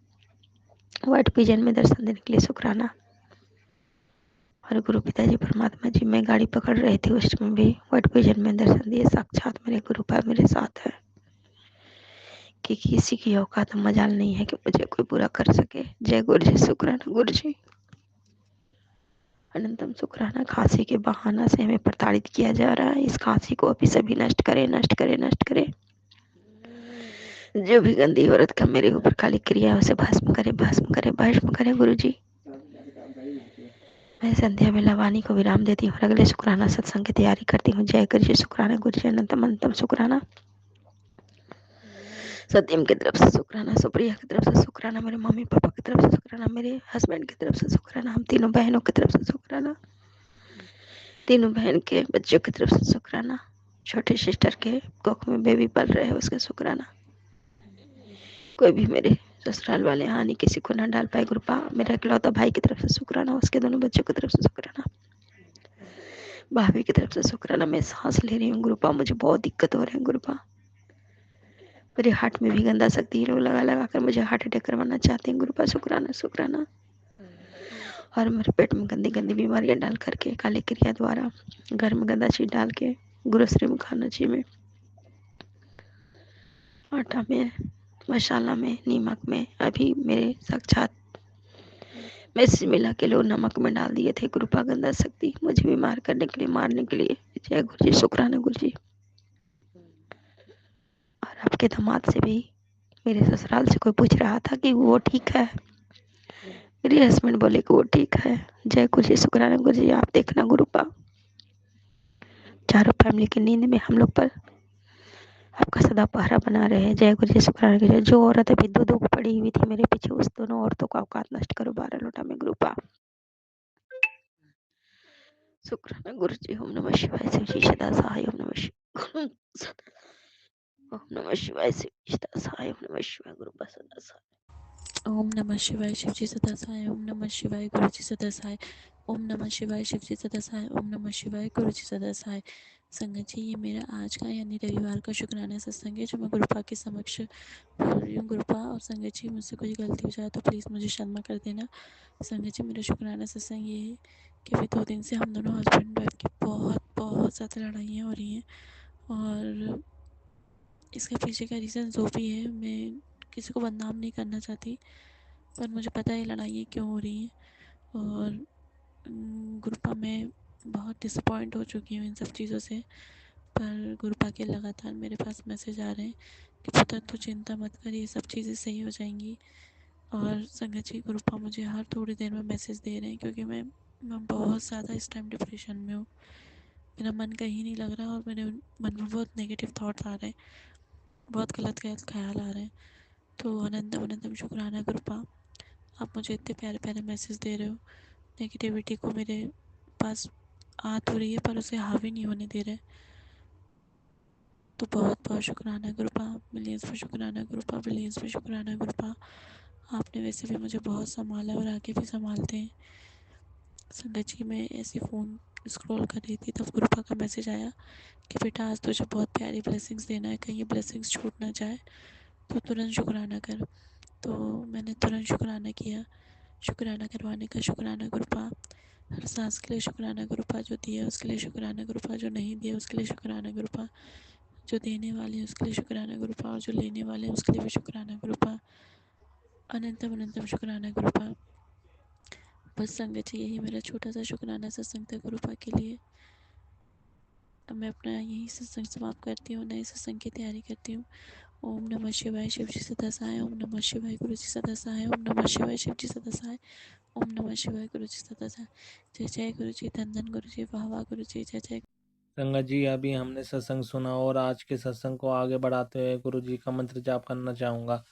व्हाइट पिजन में दर्शन देने के लिए शुक्राना। और गुरु पिताजी परमात्मा जी, मैं गाड़ी पकड़ रही थी उस टाइम भी व्हाइट पिजन में दर्शन दिए। साक्षात मेरे गुरुपा मेरे साथ है कि किसी की औकात मजाल नहीं है कि मुझे कोई बुरा कर सके। जय गुरु जी, शुक्राना गुरु जी। अनंतम शुक्राना। खांसी के बहाना से हमें प्रताड़ित किया जा रहा है, इस खांसी को अभी सभी नष्ट करे, नष्ट करे, नष्ट करे। जो भी गंदी औरत का मेरे ऊपर काली क्रिया उसे भस्म करे, भस्म करे, भस्म करे गुरु जी। मैं संध्या में लवानी को विराम देती हूँ और अगले शुक्राना सत्संग की तैयारी करती हूँ। जय गुरु जी, शुक्राना गुरु जी। अनंतम अनंतम शुक्राना। सत्यम की तरफ से शुक्राना, सुप्रिया की तरफ से शुक्राना, मेरे मम्मी पापा की तरफ से शुक्राना, मेरे हस्बैंड की तरफ से शुक्राना, हम तीनों बहनों की तरफ से शुक्राना, तीनों बहन के बच्चों की तरफ से शुक्राना, छोटे सिस्टर के कोख में बेबी पल रहे हैं उसके शुक्राना। कोई भी मेरे ससुराल वाले हानि किसी को ना डाल पाए गुरुपा। मेरा इकलौता भाई की तरफ से शुक्राना, उसके दोनों बच्चों की तरफ से शुक्राना, भाभी की तरफ से शुक्राना। मैं सांस ले रही हूँ गुरुपा, मुझे बहुत दिक्कत हो रही है गुरुपा। मेरे हार्ट में भी गंदा शक्ति लोग लगा लगा कर मुझे हार्ट अटैक करवाना चाहते हैं गुरुपा। शुक्राना शुक्राना। और मेरे पेट में गंदी गंदी बीमारियां डाल करके काली क्रिया द्वारा घर में गंदा चीज डाल के गुरुश्री में खाना चाहिए में, आटा में, मसाला में, नीमक में, अभी मेरे साक्षात मैसेज मिला के लोग नमक में डाल दिए थे गुरुपा गंदा शक्ति मुझे बीमार करने के लिए, मारने के लिए। जय गुरु जी, शुक्राना गुरु जी। और आपके दामाद से भी मेरे ससुराल से कोई पूछ रहा था कि वो ठीक है, मेरे हस्बैंड बोले कि वो ठीक है। जय गुरु जी, शुक्राना गुरु जी। आप देखना गुरुपा, चारों फैमिली की नींद में हम लोग पर आपका सदा पहरा बना रहे हैं। जय गुरु जी, शुक्राना गुरु जी। जो औरत अभी दो पड़ी हुई थी मेरे पीछे, उस दोनों औरतों का औकात नष्ट करो 12 लोटा में गुरुपा। शुक्राना गुरु जी। ओम नमः शिवाय, शिव जी सदा सहाय। ओम नमः शिवाय, ओम नमः शिवाय, शिव जी सदा सहाय। ओम नमः शिवाय, गुरुपा सदा सहाय। ओम नमः शिवाय, शिव जी सदा सहाय। ओम नमः शिवाय, गुरु जी सदा सहाय। ओम नमः शिवाय, शिव जी सदा सहाय। ओम नमः शिवाय, गुरु जी सदा सहाय। संगत जी, ये मेरा आज का यानी रविवार का शुक्राना सत्संग है जो मैं गुरुपा के समक्ष बोल रही हूँ। गुरुपा और संगत जी, मुझसे कोई गलती हो जाए तो प्लीज़ मुझे क्षमा कर देना। संगत जी, मेरा शुक्राना सत्संग ये है कि अभी 2 दिन से हम दोनों हस्बैंड वाइफ की बहुत ज़्यादा लड़ाइयाँ हो रही हैं, और इसके पीछे का रीज़न जो भी है, मैं किसी को बदनाम नहीं करना चाहती, पर मुझे पता है लड़ाइयाँ क्यों हो रही हैं। और गुरुपा मैं बहुत डिसअपॉइंट हो चुकी हूँ इन सब चीज़ों से। पर गुरुपा के लगातार मेरे पास मैसेज आ रहे हैं कि पुत्र तू चिंता मत कर, ये सब चीज़ें सही हो जाएंगी। और संगत जी, गुरुपा मुझे हर थोड़ी देर में मैसेज दे रहे हैं, क्योंकि मैं बहुत ज़्यादा इस टाइम डिप्रेशन में हूँ। मेरा मन कहीं नहीं लग रहा और मेरे मन में बहुत नेगेटिव थॉट्स आ रहे हैं, बहुत गलत गलत ख्याल आ रहे हैं। तो अनंतम अनंतम शुक्राना गुरुपा, आप मुझे इतने प्यारे प्यारे मैसेज दे रहे हो। नेगेटिविटी को मेरे पास आ तो रही है पर उसे हावी नहीं होने दे रहे। तो बहुत बहुत शुक्राना गुरुपा, मिलियंस पे शुक्राना गुरुपा, बिलियंस पे शुक्राना गुरुपा। आपने वैसे भी मुझे बहुत संभाला और आगे भी संभालते हैं। संगत जी, मैं ऐसे फ़ोन स्क्रॉल कर रही थी तब गुरुपा का मैसेज आया कि बेटा आज तुझे बहुत प्यारी ब्लेसिंग्स देना है, कहीं ये ब्लेसिंग्स छूट ना जाए तो तुरंत शुक्राना कर। तो मैंने तुरंत शुक्राना किया। शुक्राना करवाने का शुक्राना गुरुपा। हर सांस के लिए शुक्राना गुरुपा, जो दिया उसके लिए शुक्राना गुरुपा, जो नहीं दिया उसके लिए शुक्राना गुरुपा, जो देने वाले हैं उसके लिए शुक्राना गुरुपा और जो लेने वाले हैं उसके लिए भी शुक्राना गुरुपा। अनंतम अनंतम शुक्राना गुरुपा। बस संगत जी, यही मेरा छोटा सा शुक्राना सत्संग था गुरुपा के लिए। अब मैं अपना यही सत्संग समाप्त करती हूँ, नए सत्संग की तैयारी करती हूँ। ओम नमः शिवाय, शिव जी सदा सहाय। ओम नमः शिवाय, गुरु जी सदा सहाय। ओम नमः शिवाय, शिव जी सदा सहाय। ओम नमः शिवाय, गुरु जी सदा सहाय। जय जय गुरु जी, धन धन गुरु जी, वाह वाह गुरु जी, जय जय। संगत जी, अभी हमने सत्संग सुना और आज के सत्संग को आगे बढ़ाते हुए गुरु जी का मंत्र जाप करना चाहूँगा।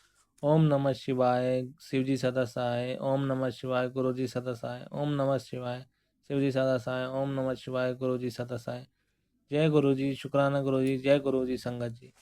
ओम नमः शिवाय, शिव जी सदा सहाय। ओम नमः शिवाय, गुरु जी सदा सहाय। ओम नमः शिवाय, शिव जी सदा सहाय। ओम नमः शिवाय, गुरु जी सदा सहाय। जय गुरु जी, शुक्राना गुरु जी, जय गुरु जी संगत जी।